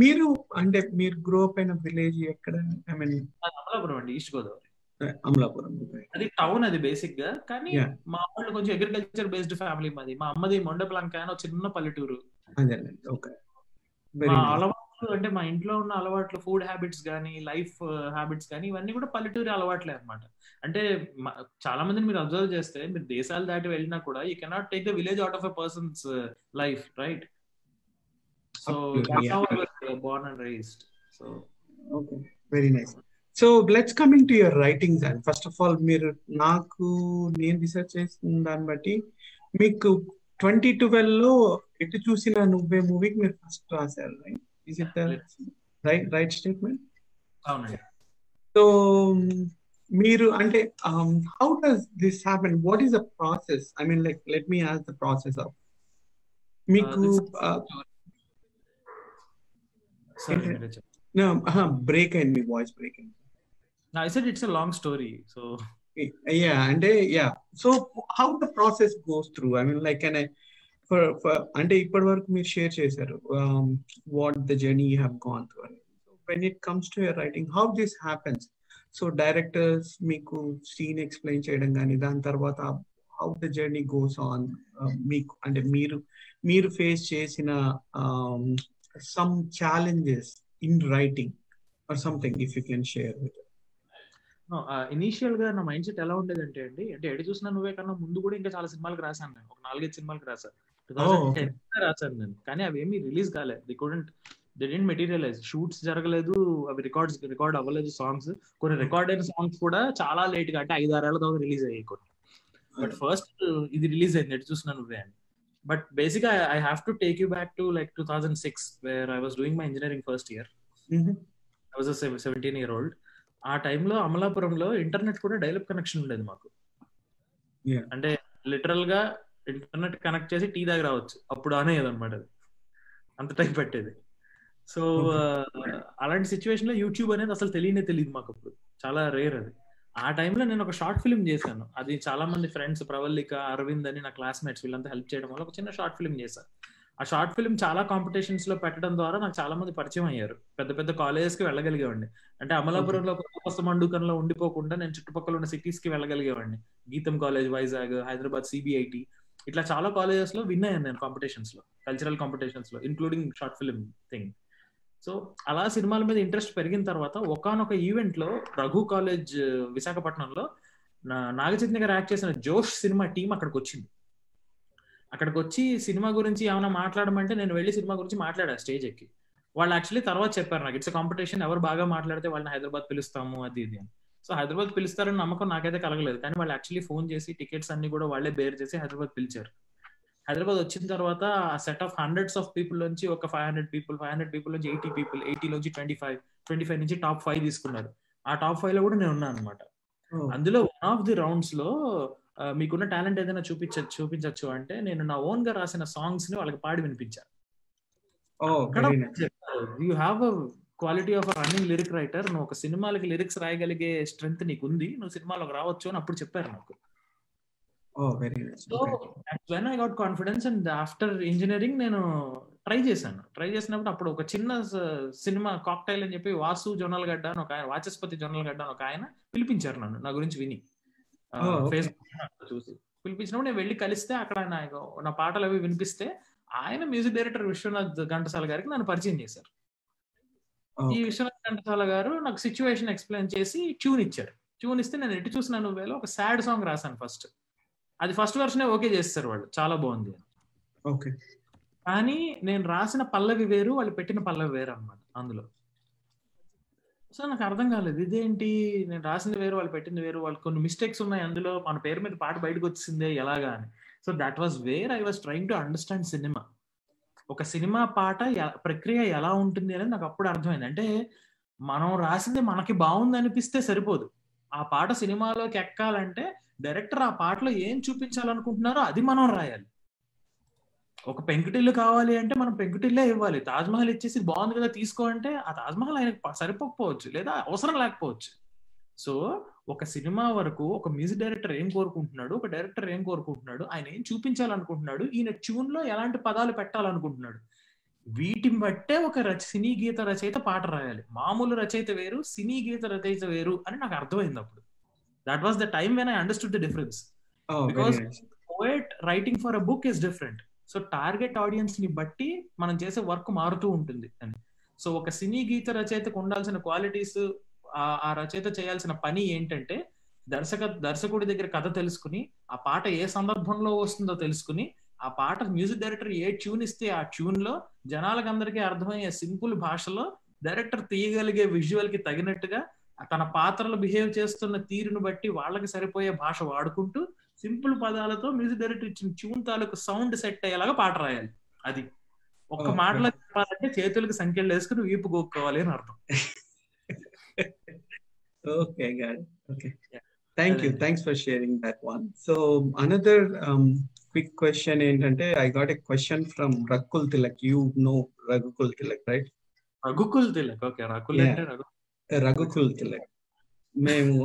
మీరు అంటే మీరు గ్రో అప్ అయిన విలేజ్ ఎక్కడ? I mean Amalapuram అండి, east Godavari. Amalapuram అది town, అది basic గా. కానీ మా వాళ్ళు కొంచెం అగ్రికల్చర్ బేస్డ్ ఫ్యామిలీ మాది. మా అమ్మది మొండపలంక అని చిన్న పల్లెటూరు. ఓకే. అంటే మా ఇంట్లో ఉన్న అలవాట్లు, ఫుడ్ హ్యాబిట్స్ కానీ, లైఫ్ హ్యాబిట్స్ కానీ, ఇవన్నీ కూడా పల్లెటూరి అలవాట్లే అనమాట. అంటే చాలా మందిని మీరు అబ్జర్వ్ చేస్తే, మీరు దేశాలు దాటి వెళ్ళినా కూడా you cannot take the village out of a persons life, right? So born and raised. So okay, very nice. So let's come into your writings. And first of all, మీరు నేను రీసెర్చ్ చేసిన దాన్ని బట్టి మీకు 2012 లో ఎటు చూసిన నువ్వే మూవీకి మీరు ఫస్ట్ రాశారు, right? Is it the right statement? అవునండి. So మీరు అంటే how does this happen? What is the process? I mean, like, let me ask the process of మీకు no break and me voice breaking. I said it's a long story. So so how the process goes through? I mean, like, can I for అంటే ఇప్పటి వరకు మీరు share చేశారు what the journey you have gone through. So when it comes to your writing, how this happens? So directors మీకు scene explain చేయడం కానీ, దాని తర్వాత how the journey goes on, మీకు అంటే మీరు ఫేస్ చేసిన some challenges in writing or something, if you can share with us. Initial గా నా మైండ్ సెట్ ఎలా ఉండేదంటే అండి, అంటే ఎటు చూసినా నువ్వే కన్నా ముందు కూడా ఇంకా చాలా సినిమాలకు రాశాను నేను. ఒక 4-5 సినిమాలకు రాశాను. 2010 రాశాను నేను. కానీ అవి ఏమీ రిలీజ్ కాలేదు. They didn't materialise. షూట్స్ జరగలేదు, అవి రికార్డ్ అవ్వలేదు. సాంగ్స్ కొన్ని రికార్డ్ అయిన సాంగ్స్ కూడా చాలా లేట్ గా, అంటే 5-6 ఏళ్ల తర్వాత రిలీజ్ అయ్యాయి కొన్ని. బట్ ఫస్ట్ ఇది రిలీజ్ అయింది ఎటు చూసినా నువ్వే అని. But basically, I have to take you back to like 2006, where I was doing my engineering first year. I was a 17-year-old. ఆ టైంలో అమలాపురంలో ఇంటర్నెట్ కూడా డైలప్ కనెక్షన్ ఉండేది మాకు. అంటే లిటరల్ గా ఇంటర్నెట్ కనెక్ట్ చేసి టీ దగ్గర రావచ్చు, అప్పుడు అనేది అనమాట. అది అంత టైం పెట్టేది. సో అలాంటి సిచ్యువేషన్ లో యూట్యూబ్ అనేది అసలు తెలియదు మాకు అప్పుడు. చాలా రేర్ అది. ఆ టైంలో నేను ఒక షార్ట్ ఫిల్మ్ చేశాను. అది చాలా మంది ఫ్రెండ్స్, ప్రవల్లిక, అరవింద్ అని నా క్లాస్మేట్స్, వీళ్ళంతా హెల్ప్ చేయడం వల్ల ఒక చిన్న షార్ట్ ఫిల్మ్ చేశాను. ఆ షార్ట్ ఫిల్మ్ చాలా కాంపిటీషన్స్ లో పెట్టడం ద్వారా నాకు చాలా మంది పరిచయం అయ్యారు. పెద్ద పెద్ద కాలేజెస్ కి వెళ్ళగలిగేవాడిని. అంటే అమలాపురంలో మండుకంలో ఉండిపోకుండా నేను చుట్టుపక్కల ఉన్న సిటీస్ కి వెళ్ళగలిగేవాడిని. గీతం కాలేజ్ వైజాగ్, హైదరాబాద్ CBIT, ఇట్లా చాలా కాలేజెస్ లో విన్ అయ్యాను నేను కాంపిటీషన్స్ లో, కల్చరల్ కాంపిటీషన్స్ లో, including short film thing. So అలా సినిమాల మీద ఇంట్రెస్ట్ పెరిగిన తర్వాత ఒకానొక ఈవెంట్ లో రఘు కాలేజ్ విశాఖపట్నంలో నాగచైతన్య గారు యాక్ట్ చేసిన జోష్ సినిమా టీం అక్కడికి వచ్చింది. అక్కడికి వచ్చి సినిమా గురించి ఏమైనా మాట్లాడమంటే నేను వెళ్ళి సినిమా గురించి మాట్లాడా స్టేజ్ ఎక్కి. వాళ్ళు యాక్చువల్లీ తర్వాత చెప్పారు నాకు, ఇట్స్ కాంపిటీషన్, ఎవరు బాగా మాట్లాడితే వాళ్ళని హైదరాబాద్ పిలుస్తాము అది ఇది అని. సో హైదరాబాద్ పిలుస్తారని నమ్మకం నాకైతే కలగలేదు. కానీ వాళ్ళు యాక్చువల్లీ ఫోన్ చేసి టికెట్స్ అన్ని కూడా వాళ్ళే బేర్ చేసి హైదరాబాద్ పిలిచారు. హైదరాబాద్ వచ్చిన తర్వాత ఆ set of hundreds of people నుంచి ఒక 500 పీపుల్ నుంచి 80 పీపుల్, 80 నుంచి 25 నుంచి టాప్ 5 తీసుకున్నారు. ఆ టాప్ 5 లో కూడా నేను ఉన్నాను అనమాట. అందులో వన్ ఆఫ్ ది రౌండ్స్ లో మీకున్న టాలెంట్ ఏదైనా చూపించచ్చు అంటే నేను నా ఓన్ గా రాసిన సాంగ్స్ ని వాళ్ళకి పాడి వినిపించాను. You have a quality of running lyric writer, నువ్వు ఒక సినిమాలకి లిరిక్స్ రాయగలిగే స్ట్రెంగ్త్ నీకు ఉంది, నువ్వు సినిమాలోకి రావచ్చు అని అప్పుడు చెప్పారు నాకు. So when I got confidence and after engineering నేను ట్రై చేసినప్పుడు అప్పుడు ఒక చిన్న సినిమా కాక్టైల్ అని చెప్పి వాసు జొన్నలగడ్డ అని ఒక ఆయన, వాచస్పతి జొన్నలగడ్డ అని ఒక ఆయన పిలిపించారు నన్ను నా గురించి విని, ఫేస్బుక్ చూసి పిలిపించినప్పుడు నేను వెళ్ళి కలిస్తే అక్కడ నా పాటలు అవి వినిపిస్తే ఆయన మ్యూజిక్ డైరెక్టర్ విశ్వనాథ్ ఘంటసాల గారికి నన్ను పరిచయం చేశారు. ఈ విశ్వనాథ్ ఘంటసాల గారు నాకు సిచ్యువేషన్ ఎక్స్ప్లెయిన్ చేసి ట్యూన్ ఇచ్చారు. ట్యూన్ ఇస్తే నేను ఎటు చూసిన నువ్వేలో ఒక సాడ్ సాంగ్ రాశాను ఫస్ట్. అది ఫస్ట్ వర్షనే ఓకే చేస్తారు వాళ్ళు, చాలా బాగుంది. కానీ నేను రాసిన పల్లవి వేరు, వాళ్ళు పెట్టిన పల్లవి వేరు అన్నమాట అందులో. సో నాకు అర్థం కాలేదు, ఇదేంటి నేను రాసింది వేరు వాళ్ళు పెట్టింది వేరు, వాళ్ళు కొన్ని మిస్టేక్స్ ఉన్నాయి అందులో, మన పేరు మీద పాట బయటకు వచ్చిందే ఎలాగా అని. So that was where I was trying to understand cinema. ఒక సినిమా పాట ప్రక్రియ ఎలా ఉంటుంది అనేది నాకు అప్పుడు అర్థమైంది. అంటే మనం రాసింది మనకి బాగుంది అనిపిస్తే సరిపోదు, ఆ పాట సినిమాలోకి ఎక్కాలంటే డైరెక్టర్ ఆ పాటలో ఏం చూపించాలనుకుంటున్నారో అది మనం రాయాలి. ఒక పెంకుటిల్లు కావాలి అంటే మనం పెంకుటిల్లే ఇవ్వాలి. తాజ్మహల్ ఇచ్చేసి బాగుంది కదా తీసుకో అంటే ఆ తాజ్మహల్ ఆయనకు సరిపోకపోవచ్చు లేదా అవసరం లేకపోవచ్చు. సో ఒక సినిమా వరకు ఒక మ్యూజిక్ డైరెక్టర్ ఏం కోరుకుంటున్నాడు, ఒక డైరెక్టర్ ఏం కోరుకుంటున్నాడు, ఆయన ఏం చూపించాలనుకుంటున్నాడు, ఈయన ట్యూన్ లో ఎలాంటి పదాలు పెట్టాలనుకుంటున్నాడు, వీటిని బట్టే ఒక సినీ గీత రచయిత పాట రాయాలి. మామూలు రచయిత వేరు, సినీ గీత రచయిత వేరు అని నాకు అర్థమైంది అప్పుడు. That was the time when I understood the difference. Because poet writing for a book is different. So target audience ని బట్టి మనం చేసే వర్క్ మారుతూ ఉంటుంది అని. సో ఒక సినీ గీత రచయితకు ఉండాల్సిన క్వాలిటీస్, ఆ రచయిత చేయాల్సిన పని ఏంటంటే దర్శకుడి దగ్గర కథ తెలుసుకుని, ఆ పాట ఏ సందర్భంలో వస్తుందో తెలుసుకుని, ఆ పాట మ్యూజిక్ డైరెక్టర్ ఏ ట్యూన్ ఇస్తే ఆ ట్యూన్ లో జనాలకు అందరికీ అర్థమయ్యే సింపుల్ భాషలో డైరెక్టర్ తీయగలిగే విజువల్ కి తగినట్టుగా తన పాత్రలు బిహేవ్ చేస్తున్న తీరును బట్టి వాళ్ళకి సరిపోయే భాష వాడుకుంటూ సింపుల్ పదాలతో మ్యూజిక్ డైరెక్టర్ ఇచ్చిన ట్యూన్ తాలూకు సౌండ్ సెట్ అయ్యేలాగా పాట రాయాలి. అది ఒక్క మాటలో చెప్పాలంటే చేతులకు సంఖ్యలు వేసుకుని వీపు గోక్కోవాలి అని అర్థం. Okay, got it. Okay. Yeah. Thank you. Thanks for sharing that one. So another quick question ఏంటంటే, I got a question from Raghukull Tilak. You know Raghukull Tilak, right? Raghukull Tilak. Okay, Raghukull అంటే Raghukull Tilak. మేము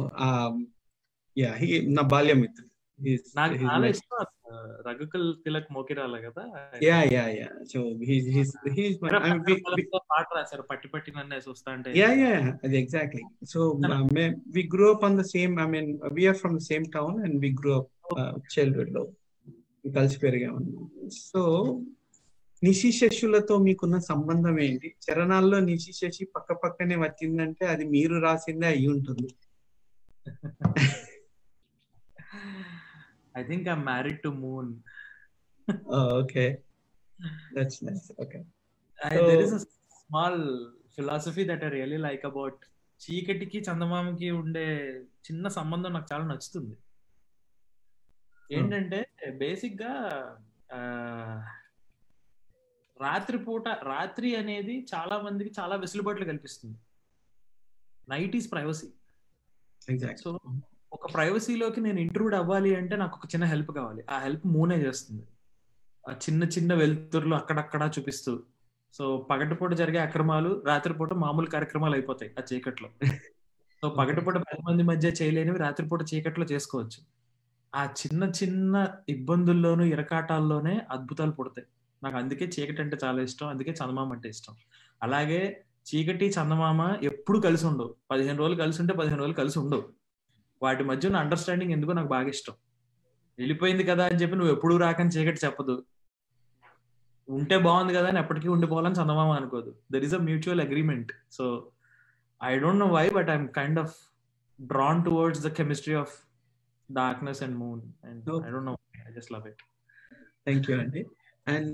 he నా బాల్య మిత్రుడు. నాకు చాలా ఇష్టం రఘుకుల్ తిలక్ మోకిరాల కదా. So he's పాట రాశారు పట్టి పట్టి నన్నే చూస్తా అంటే. అది exactly. So we grew up on the same, I mean we are from the same town and we grew up childhood లో కలిసి పెరిగాము. సో నిశి శశులతో మీకున్న సంబంధం ఏంటి? చరణాల్లో నిశి శశి పక్క పక్కనే వచ్చిందంటే అది మీరు రాసిందే అయి ఉంటుంది. I think I'm married to Moon. Okay. That's nice. Okay. There is a small philosophy that I really like about చీకటికి చందమామకి ఉండే చిన్న సంబంధం నాకు చాలా నచ్చుతుంది. ఏంటంటే బేసిక్ గా రాత్రి అనేది చాలా మందికి చాలా వెసులుబాట్లు కల్పిస్తుంది. Night is privacy. సో ఒక ప్రైవసీలోకి నేను ఇంట్రూడ్ అవ్వాలి అంటే నాకు ఒక చిన్న హెల్ప్ కావాలి. ఆ హెల్ప్ మూనే చేస్తుంది. ఆ చిన్న చిన్న వెలుతురులు అక్కడక్కడ చూపిస్తూ. సో పగటిపూట జరిగే అక్రమాలు రాత్రిపూట మామూలు కార్యక్రమాలు అయిపోతాయి ఆ చీకట్లో. సో పగటిపూట 10 మంది మధ్య చేయలేనివి రాత్రిపూట చీకట్లో చేసుకోవచ్చు. ఆ చిన్న చిన్న ఇబ్బందుల్లోనూ ఇరకాటాల్లోనే అద్భుతాలు పుడతాయి. నాకు అందుకే చీకటి అంటే చాలా ఇష్టం, అందుకే చందమామ అంటే ఇష్టం. అలాగే చీకటి చందమామ ఎప్పుడు కలిసి ఉండవు. 15 రోజులు కలిసి ఉంటే 15 రోజులు కలిసి ఉండవు. వాటి మధ్య ఉన్న అండర్స్టాండింగ్ ఎందుకో నాకు బాగా ఇష్టం. వెళ్ళిపోయింది కదా అని చెప్పి నువ్వు ఎప్పుడు రాకని చీకటి చెప్పదు, ఉంటే బాగుంది కదా అని ఎప్పటికీ ఉండిపోవాలని చందమామ అనుకోదు. There is a mutual agreement. So I don't know why but I'm kind of drawn towards the chemistry of darkness and moon and I don't know, I just love it. Thank you అండి. And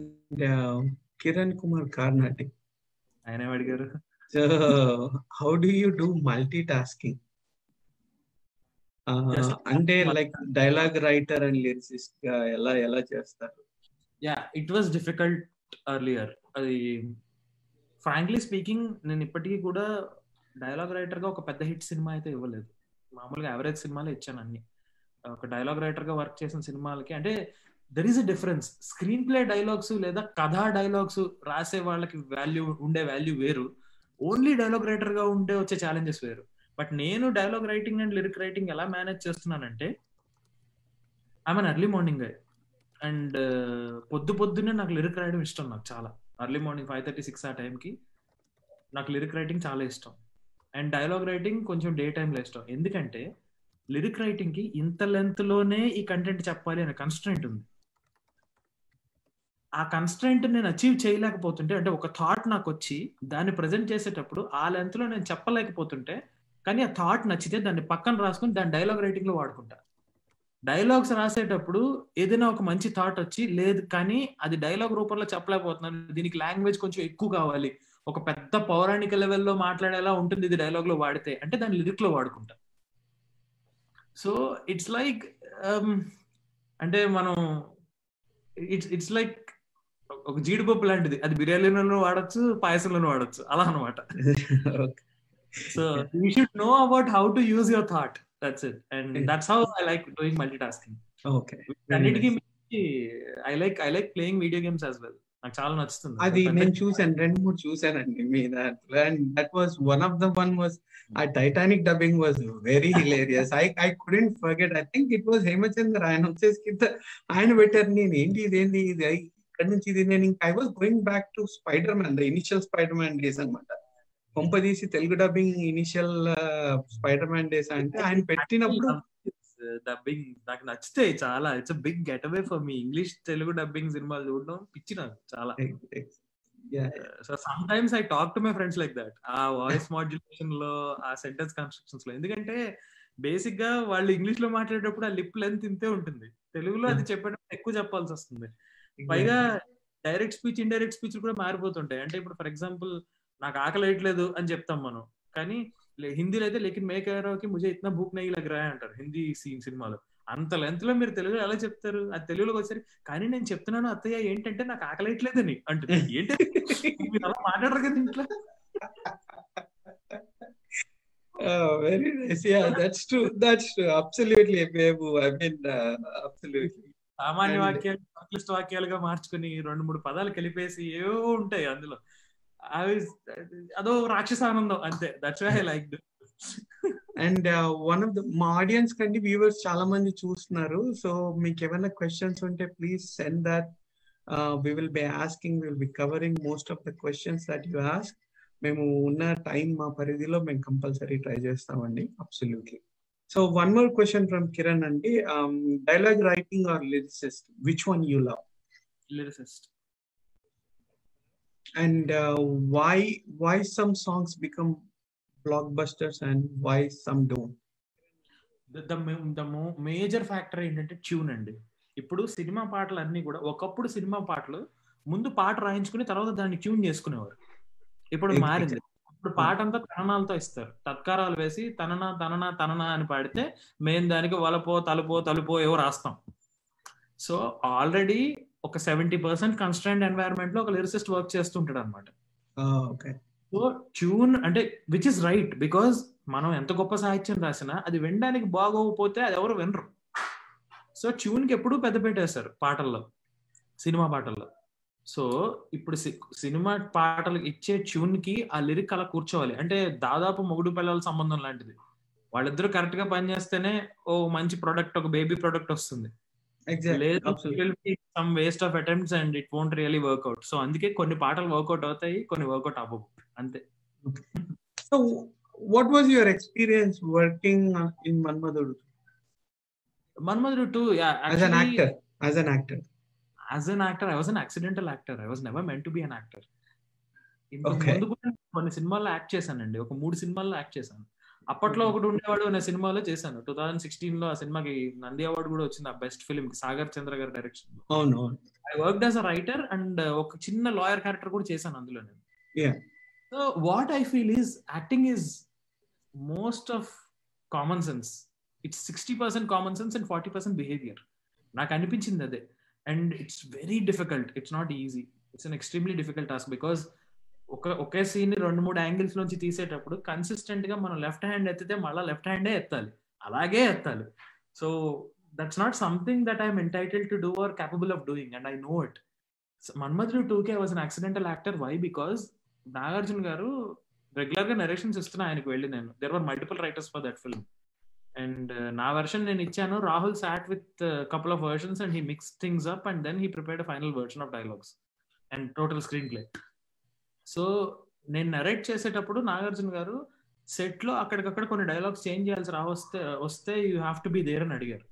Kiran Kumar Karnati ఆయన అడిగారు, so how do you do multitasking? అంటే like dialogue writer and lyricist గా ఎలా చేస్తారు? It was difficult earlier. అది frankly speaking నేను ఇప్పటికీ కూడా డైలాగ్ రైటర్ గా ఒక పెద్ద హిట్ సినిమా అయితే ఇవ్వలేదు. మామూలుగా యావరేజ్ సినిమాలే ఇచ్చాను అన్ని. ఒక డైలాగ్ రైటర్ గా వర్క్ చేసిన సినిమాలకి, అంటే there is a difference. Screen play dialogues లేదా కథా డైలాగ్స్ రాసే వాళ్ళకి ఉండే వాల్యూ వేరు, ఓన్లీ డైలాగ్ రైటర్ గా ఉండే వచ్చే ఛాలెంజెస్ వేరు. బట్ నేను dialogue writing and lyric writing ఎలా మేనేజ్ చేస్తున్నానంటే, I'm an early morning guy and పొద్దున్నే నాకు లిరిక్ రాయడం ఇష్టం. నాకు చాలా ఎర్లీ మార్నింగ్ 5:30-6 ఆ టైంకి నాకు లిరిక్ రైటింగ్ చాలా ఇష్టం. అండ్ డైలాగ్ రైటింగ్ కొంచెం డే టైంలో ఇష్టం. ఎందుకంటే లిరిక్ రైటింగ్ కి ఇంత లెంత్ లోనే ఈ కంటెంట్ చెప్పాలి అనే కన్స్ట్రెంట్ ఉంది. ఆ కన్స్ట్రెంట్ నేను అచీవ్ చేయలేకపోతుంటే, అంటే ఒక థాట్ నాకు వచ్చి దాన్ని ప్రజెంట్ చేసేటప్పుడు ఆ లెంత్ లో నేను చెప్పలేకపోతుంటే, కానీ ఆ థాట్ నచ్చితే దాన్ని పక్కన రాసుకుని దాన్ని డైలాగ్ రైటింగ్ లో వాడుకుంటా. డైలాగ్స్ రాసేటప్పుడు ఏదైనా ఒక మంచి థాట్ వచ్చి, లేదు కానీ అది డైలాగ్ రూపంలో చెప్పలేకపోతున్నాను, దీనికి లాంగ్వేజ్ కొంచెం ఎక్కువ కావాలి, ఒక పెద్ద పౌరాణిక లెవెల్లో మాట్లాడేలా ఉంటుంది ఇది డైలాగ్ లో వాడితే, అంటే దాన్ని లిరిక్ లో వాడుకుంటా. సో ఇట్స్ లైక్ అంటే మనం ఇట్స్ లైక్ ఒక జీడిపప్పు లాంటిది, అది బిర్యానీలోనూ వాడచ్చు, పాయసంలోనూ వాడచ్చు, అలా అనమాట. So you should know about how to use your thought, that's it. And that's how I like doing multitasking. అన్నిటికీ I like playing video games as well. నాకు చాలా నచ్చుతుంది. అది నేను చూసాను, 2-3 చూసానండి మీ దాంట్లో. And that was one of the one was ఆ Titanic dubbing was very hilarious. I couldn't forget. I think it was Hemachandra. ఆయన వచ్చేసి కింద ఆయన పెట్టారు, నేను ఇదేంటి ఇది ఇక్కడ నుంచి ఇది. నేను I was going back to Spider Man, the initial Spider Man days అనమాట. కొంపదీసి Telugu dubbing initial Spider Man days అంటే ఆయన పెట్టినప్పుడు డబ్బింగ్ నాకు నచ్చితే చాలా. It's big get away for me. English Telugu dubbing సినిమాలు చూడడం పిచ్చి నాకు చాలా. So some times I talk to my friends like that, ఆ వాయిస్ మాడ్యులేషన్ లో, ఆ సెంటెన్స్ కన్స్ట్రక్షన్స్ లో. ఎందుకంటే బేసిక్ గా వాళ్ళు ఇంగ్లీష్ లో మాట్లాడేటప్పుడు ఆ లిప్ లెంత్ ఇంతే ఉంటుంది, తెలుగులో అది చెప్పేటప్పుడు ఎక్కువ చెప్పాల్సి వస్తుంది. పైగా డైరెక్ట్ స్పీచ్, ఇండైరెక్ట్ స్పీచ్ కూడా మారిపోతుంటాయి. అంటే ఇప్పుడు ఫర్ ఎగ్జాంపుల్ నాకు ఆకలి వేయట్లేదు అని చెప్తాం మనం, కానీ హిందీలో అయితే లేకిన్ మే కహ్ రహా హూ కి ముझे इतना भूख नहीं लग रहा है అంటారు హిందీ సినిమాలో. అంత లెంత్ లో మీరు తెలుగులో ఎలా చెప్తారు? అది తెలుగులోకి వచ్చారు, కానీ నేను చెప్తున్నాను అత్తయ్య ఏంటంటే నాకు ఆకలి వేయట్లేదని అంటుంది. ఏంటి మీరు అలా మాట్లాడరు కదా ఇంట్లో. Very nice. Yeah, that's true. That's true. Absolutely, Babu. I mean, absolutely. సామాన్య వాక్యాలు సంక్లిష్ట వాక్యాలుగా మార్చుకుని 2-3 పదాలు కలిపేసి ఏవో ఉంటాయి అందులో. అదో రాక్షస ఆనందం అంతే. That's why I like this. And one of the మా ఆడియన్స్ కండి వ్యూవర్స్ చాలా మంది చూస్తున్నారు. సో మీకు ఏమైనా క్వశ్చన్స్ ఉంటే please send that. We will be asking, will be covering most of the questions that you ask. మేము ఉన్న టైం మా పరిధిలో మేము కంపల్సరీ ట్రై చేస్తామండి. Absolutely. So one more question from Kiran అండి. Dialogue writing or lyricist, which one you love? Lyricist. And why some songs become blockbusters and why some don't? The major factor ఏంటంటే tune అండి. ఇప్పుడు cinema పాటలు అన్ని కూడా, ఒకప్పుడు cinema పాటలు ముందు పాట రాయించుకుని తర్వాత దాన్ని ట్యూన్ చేసుకునేవారు. ఇప్పుడు మారింది. ఇప్పుడు పాట అంతా తననాలతో ఇస్తారు, తత్కారాలు వేసి తననా తననా తననా అని పాడితే మేము దానికి వలపో తలుపో తలుపో ఏవో రాస్తాం. సో ఆల్రెడీ ఒక 70% కన్స్ట్రైన్డ్ ఎన్వైరన్మెంట్ లో ఒక లిరిసిస్ట్ వర్క్ చేస్తుంటాడు అనమాట. సో ట్యూన్ అంటే విచ్ ఇస్ రైట్, బికాస్ మనం ఎంత గొప్ప సాహిత్యం రాసినా అది వినడానికి బాగోకపోతే అది ఎవరు వినరు. సో ట్యూన్ కి ఎప్పుడూ పెద్ద పెట్టేశారు పాటల్లో, సినిమా పాటల్లో. సో ఇప్పుడు సినిమా పాటలు ఇచ్చే ట్యూన్ కి ఆ లిరిక్ అలా కూర్చోవాలి. అంటే దాదాపు మొగుడు పిల్లల సంబంధం లాంటిది. వాళ్ళిద్దరూ కరెక్ట్ గా పనిచేస్తేనే ఓ మంచి ప్రొడక్ట్, ఒక బేబీ ప్రొడక్ట్ వస్తుంది. లేదు some waste of attempts and it won't really work out. So అందుకే కొన్ని పాటలు వర్క్అవుట్ అవుతాయి, కొన్ని వర్క్అవుట్ అవ్వవు, అంతే. So what was your experience working in Manmadhudu? Manmadhudu 2, as an actor. As an actor, I was an accidental actor. I was never meant to be an actor. ముందు కూడా కొన్ని సినిమాల్లో యాక్ట్ చేశానండి, ఒక 3 సినిమాల్లో యాక్ట్ చేశాను. అప్పట్లో ఒకటి ఉండేవాడు అనే సినిమాలో చేశాను. 2016 ఆ సినిమాకి నంది అవార్డు కూడా వచ్చింది, ఆ బెస్ట్ ఫిల్మ్ కి, సాగర్ చంద్ర గారి డైరెక్షన్. అవును. I worked as a writer and ఒక చిన్న లాయర్ క్యారెక్టర్ కూడా చేశాను అందులో నేను. So what I feel is acting is most of common sense. It's 60% common sense and 40% behaviour. నాకు అనిపించింది అదే. And it's very difficult, it's not easy, it's an extremely difficult task. Because ఒకే scene 2-3 angles నుంచి తీసేటప్పుడు consistent గా మనం left hand ఎత్తితే మళ్ళీ లెఫ్ట్ హ్యాండే ఎత్తాలి, అలాగే ఎత్తాలి. So that's not something that I'm entitled to do or capable of doing, and I know it. So, Manmadru 2K was an accidental actor. Why? Because Nagarjuna garu regular గా narrations ఇస్తున్నా ఆయనకు వెళ్ళి నేను. There were multiple writers for that film. And నా version నేను ఇచ్చాను. Rahul sat with a couple of versions and he mixed things up and then he prepared a final version of dialogues and total screenplay. So నేను narrate చేసేటప్పుడు నాగార్జున గారు set లో అక్కడికక్కడ కొన్ని dialogues change చేయాల్సి వస్తే you have to be there అని అడిగారు.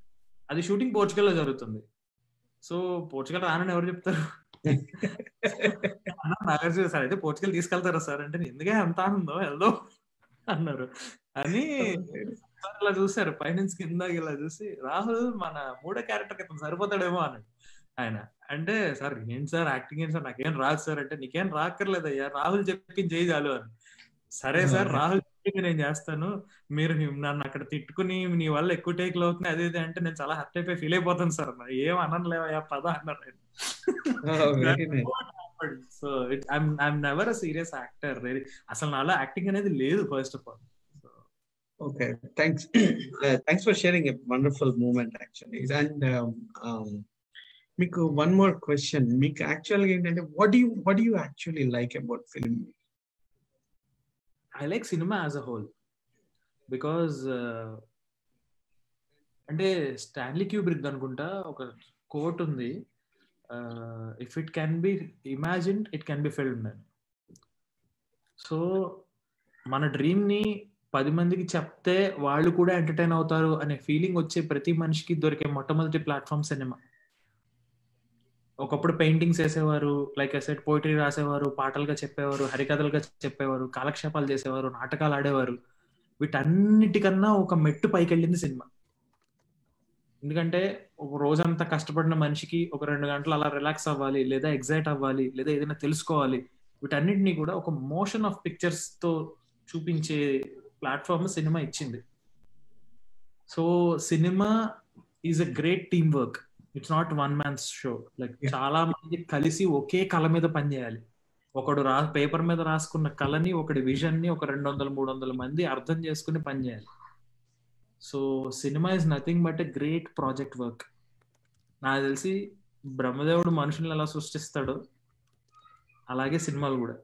అది షూటింగ్ పోర్చుగల్ లో జరుగుతుంది. సో పోర్చుగల్ రానని ఎవరు చెప్తారు? నాగార్జున సార్ అయితే పోర్చుగల్ తీసుకెళ్తారా సార్ అంటే ఎందుకే అంత ఉందో వెళ్దాం అన్నారు. అని అలా చూసారు పైనుంచి కింద ఇలా చూసి రాహుల్ మన మూడో క్యారెక్టర్ కి సరిపోతాడేమో అన్నాడు ఆయన. అంటే సార్ ఏంటి సార్ యాక్టింగ్ ఏంటి సార్ నాకేం రాదు సార్ అంటే నీకేం రాక్కర్లేదయ్యా రాహుల్ చెప్పింది చేయి చాలు అని. సరే సార్ రాహుల్ చెప్పింది నేను చేస్తాను, మీరు నన్ను అక్కడ తిట్టుకుని నీ వల్ల ఎక్కువ టేక్లు అవుతున్నాయి అదే అంటే నేను చాలా హర్ట్ అయిపోయి ఫీల్ అయిపోతాను సార్ ఏం అనలేవయ్యా పద అన్నారు. So I'm never a serious actor, అసలు నాలో యాక్టింగ్ అనేది లేదు first of all. Okay, thanks. Thanks for sharing a wonderful moment actually. And Miku, one more question. Miku, actually, what do you actually like about film? I like cinema as a whole because అంటే Stanley Kubrick అనుకుంటా ఒక coat ఉంది, if it can be imagined it can be filmed అని. So మన dream ని 10 మందికి చెప్తే వాళ్ళు కూడా ఎంటర్టైన్ అవుతారు అనే ఫీలింగ్ వచ్చే ప్రతి మనిషికి దొరికే మొట్టమొదటి ప్లాట్ఫామ్ సినిమా. ఒకప్పుడు పెయింటింగ్స్ వేసేవారు, లైక్ ఐ సెడ్ పోయిటరీ రాసేవారు, పాటలుగా చెప్పేవారు, హరికథలుగా చెప్పేవారు, కాలక్షేపాలు చేసేవారు, నాటకాలు ఆడేవారు. వీటన్నిటికన్నా ఒక మెట్టు పైకి వెళ్ళింది సినిమా. ఎందుకంటే ఒక రోజంతా కష్టపడిన మనిషికి ఒక 2 గంటలు అలా రిలాక్స్ అవ్వాలి, లేదా ఎగ్జైట్ అవ్వాలి, లేదా ఏదైనా తెలుసుకోవాలి, వీటన్నిటిని కూడా ఒక మోషన్ ఆఫ్ పిక్చర్స్ తో చూపించే ప్లాట్ఫామ్ సినిమా ఇచ్చింది. సో సినిమా is a great team work, it's not one man's show. Like చాలా మంది కలిసి ఒకే కళ మీద పనిచేయాలి. ఒకడు పేపర్ మీద రాసుకున్న కళని, ఒకటి విజన్ ని ఒక 200-300 మంది అర్థం చేసుకుని పనిచేయాలి. So cinema is nothing but a great project work. నాకు తెలిసి బ్రహ్మదేవుడు మనుషుల్ని ఎలా సృష్టిస్తాడో అలాగే సినిమాలు కూడా.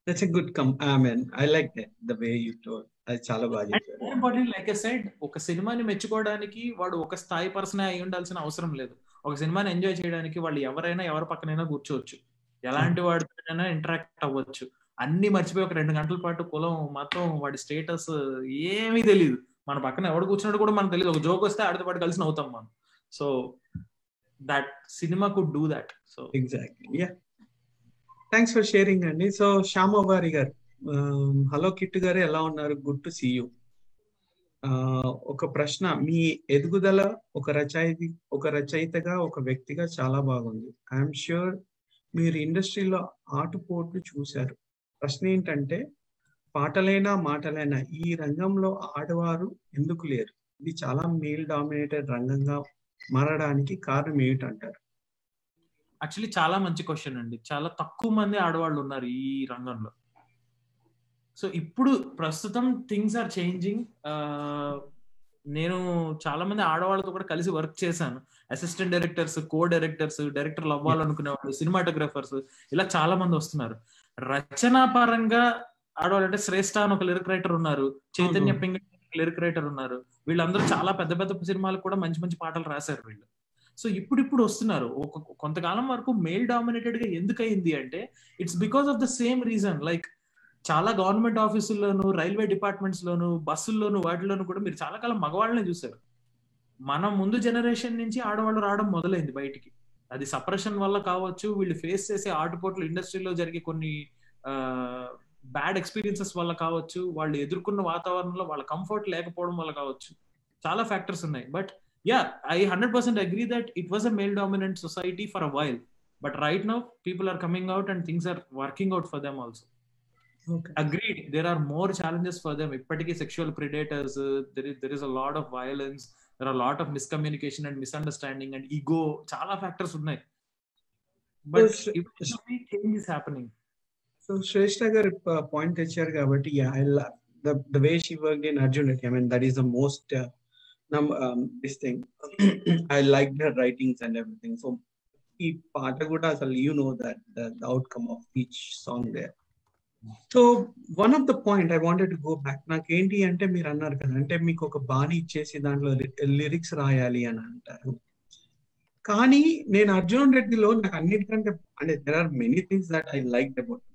That's a good I mean, I like that the way you told. అది చాలా బాగా చెప్పారు. లైక్ ఐ సెడ్, ఒక సినిమాని మెచ్చుకోవడానికి వాడు ఒక స్థాయి పర్సన్ అయి ఉండాల్సిన అవసరం లేదు. ఒక సినిమాని ఎంజాయ్ చేయడానికి వాళ్ళు ఎవరైనా ఎవరి పక్కనైనా కూర్చోవచ్చు, ఎలాంటి వాడితోనైనా ఇంటరాక్ట్ అవ్వచ్చు. అన్ని మర్చిపోయి ఒక 2 గంటల పాటు కులం మొత్తం వాడి స్టేటస్ ఏమీ తెలియదు, మన పక్కన ఎవడు కూర్చున్నాడు కూడా మనకు తెలియదు, ఒక జోక్ వస్తే ఆడితో పాటు కలిసి నవ్వుతాం మనం. సో దట్ సినిమా could do that. So exactly, yeah. Thanks for sharing అండి. సో శ్యామవారి గారు, హలో కిట్టు గారు, ఎలా ఉన్నారు? Good to see you. ఒక ప్రశ్న, మీ ఎదుగుదల ఒక రచయితగా, ఒక వ్యక్తిగా చాలా బాగుంది. ఐఎమ్ ష్యూర్ మీరు ఇండస్ట్రీలో ఆటుపోట్లు చూశారు. ప్రశ్న ఏంటంటే, పాటలైనా మాటలైనా ఈ రంగంలో ఆడవారు ఎందుకు లేరు? ఇది చాలా మేల్ డామినేటెడ్ రంగంగా మారడానికి కారణం ఏమిటంటారు? యాక్చువల్లీ చాలా మంచి క్వశ్చన్ అండి. చాలా తక్కువ మంది ఆడవాళ్ళు ఉన్నారు ఈ రంగంలో. సో ఇప్పుడు ప్రస్తుతం థింగ్స్ ఆర్ చేంజింగ్. నేను చాలా మంది ఆడవాళ్ళతో కూడా కలిసి వర్క్ చేశాను. అసిస్టెంట్ డైరెక్టర్స్, కో డైరెక్టర్స్, డైరెక్టర్లు అవ్వాలనుకునే వాళ్ళు, సినిమాటోగ్రాఫర్స్, ఇలా చాలా మంది వస్తున్నారు. రచనా పరంగా ఆడవాళ్ళు అంటే శ్రేష్ఠ అని ఒక లిరిక్ రైటర్ ఉన్నారు, చైతన్య పింగళి లిరిక్ రైటర్ ఉన్నారు. వీళ్ళందరూ చాలా పెద్ద పెద్ద సినిమాలకు కూడా మంచి మంచి పాటలు రాశారు వీళ్ళు. సో ఇప్పుడు వస్తున్నారు. కొంతకాలం వరకు మేల్ డామినేటెడ్ గా ఎందుకు అయింది అంటే, it's because of the same reason. Like చాలా గవర్నమెంట్ ఆఫీసుల్లోను, రైల్వే డిపార్ట్మెంట్స్ లోను, బస్సుల్లోను, వాటిలోను కూడా మీరు చాలా కాలం మగవాళ్ళనే చూసారు. మన ముందు జనరేషన్ నుంచి ఆడవాళ్ళు రావడం మొదలైంది బయటికి. అది సప్రెషన్ వల్ల కావచ్చు, వీళ్ళు ఫేస్ చేసే ఆటుపోట్లు, ఇండస్ట్రీలో జరిగే కొన్ని బ్యాడ్ ఎక్స్పీరియన్సెస్ వల్ల కావచ్చు, వాళ్ళు ఎదుర్కొన్న వాతావరణంలో వాళ్ళ కంఫర్ట్ లేకపోవడం వల్ల కావచ్చు, చాలా ఫ్యాక్టర్స్ ఉన్నాయి. But yeah, I 100% agree that it was a male dominant society for a while, but right now people are coming out and things are working out for them also. Okay, agreed, there are more challenges for them. ippatiki sexual predators, there is a lot of violence, there are a lot of miscommunication and misunderstanding and ego, chaala factors unnai, but eventually change is happening. So Shrestha garu point techaru kabatti, yeah, the way she worked in Arjun Reddy, I mean that is the most this thing. I liked her writings and everything. So ఈ పాట కూడా అసలు that the outcome of each song there. So one of the point I wanted to go back. నాకేంటి అంటే మీరు అన్నారు కదా, అంటే మీకు ఒక బాణీ ఇచ్చేసి దాంట్లో లిరిక్స్ రాయాలి అని అంటారు. కానీ నేను అర్జున్ రెడ్డిలో నాకు అన్నిటికంటే అంటే there are many things that I like about,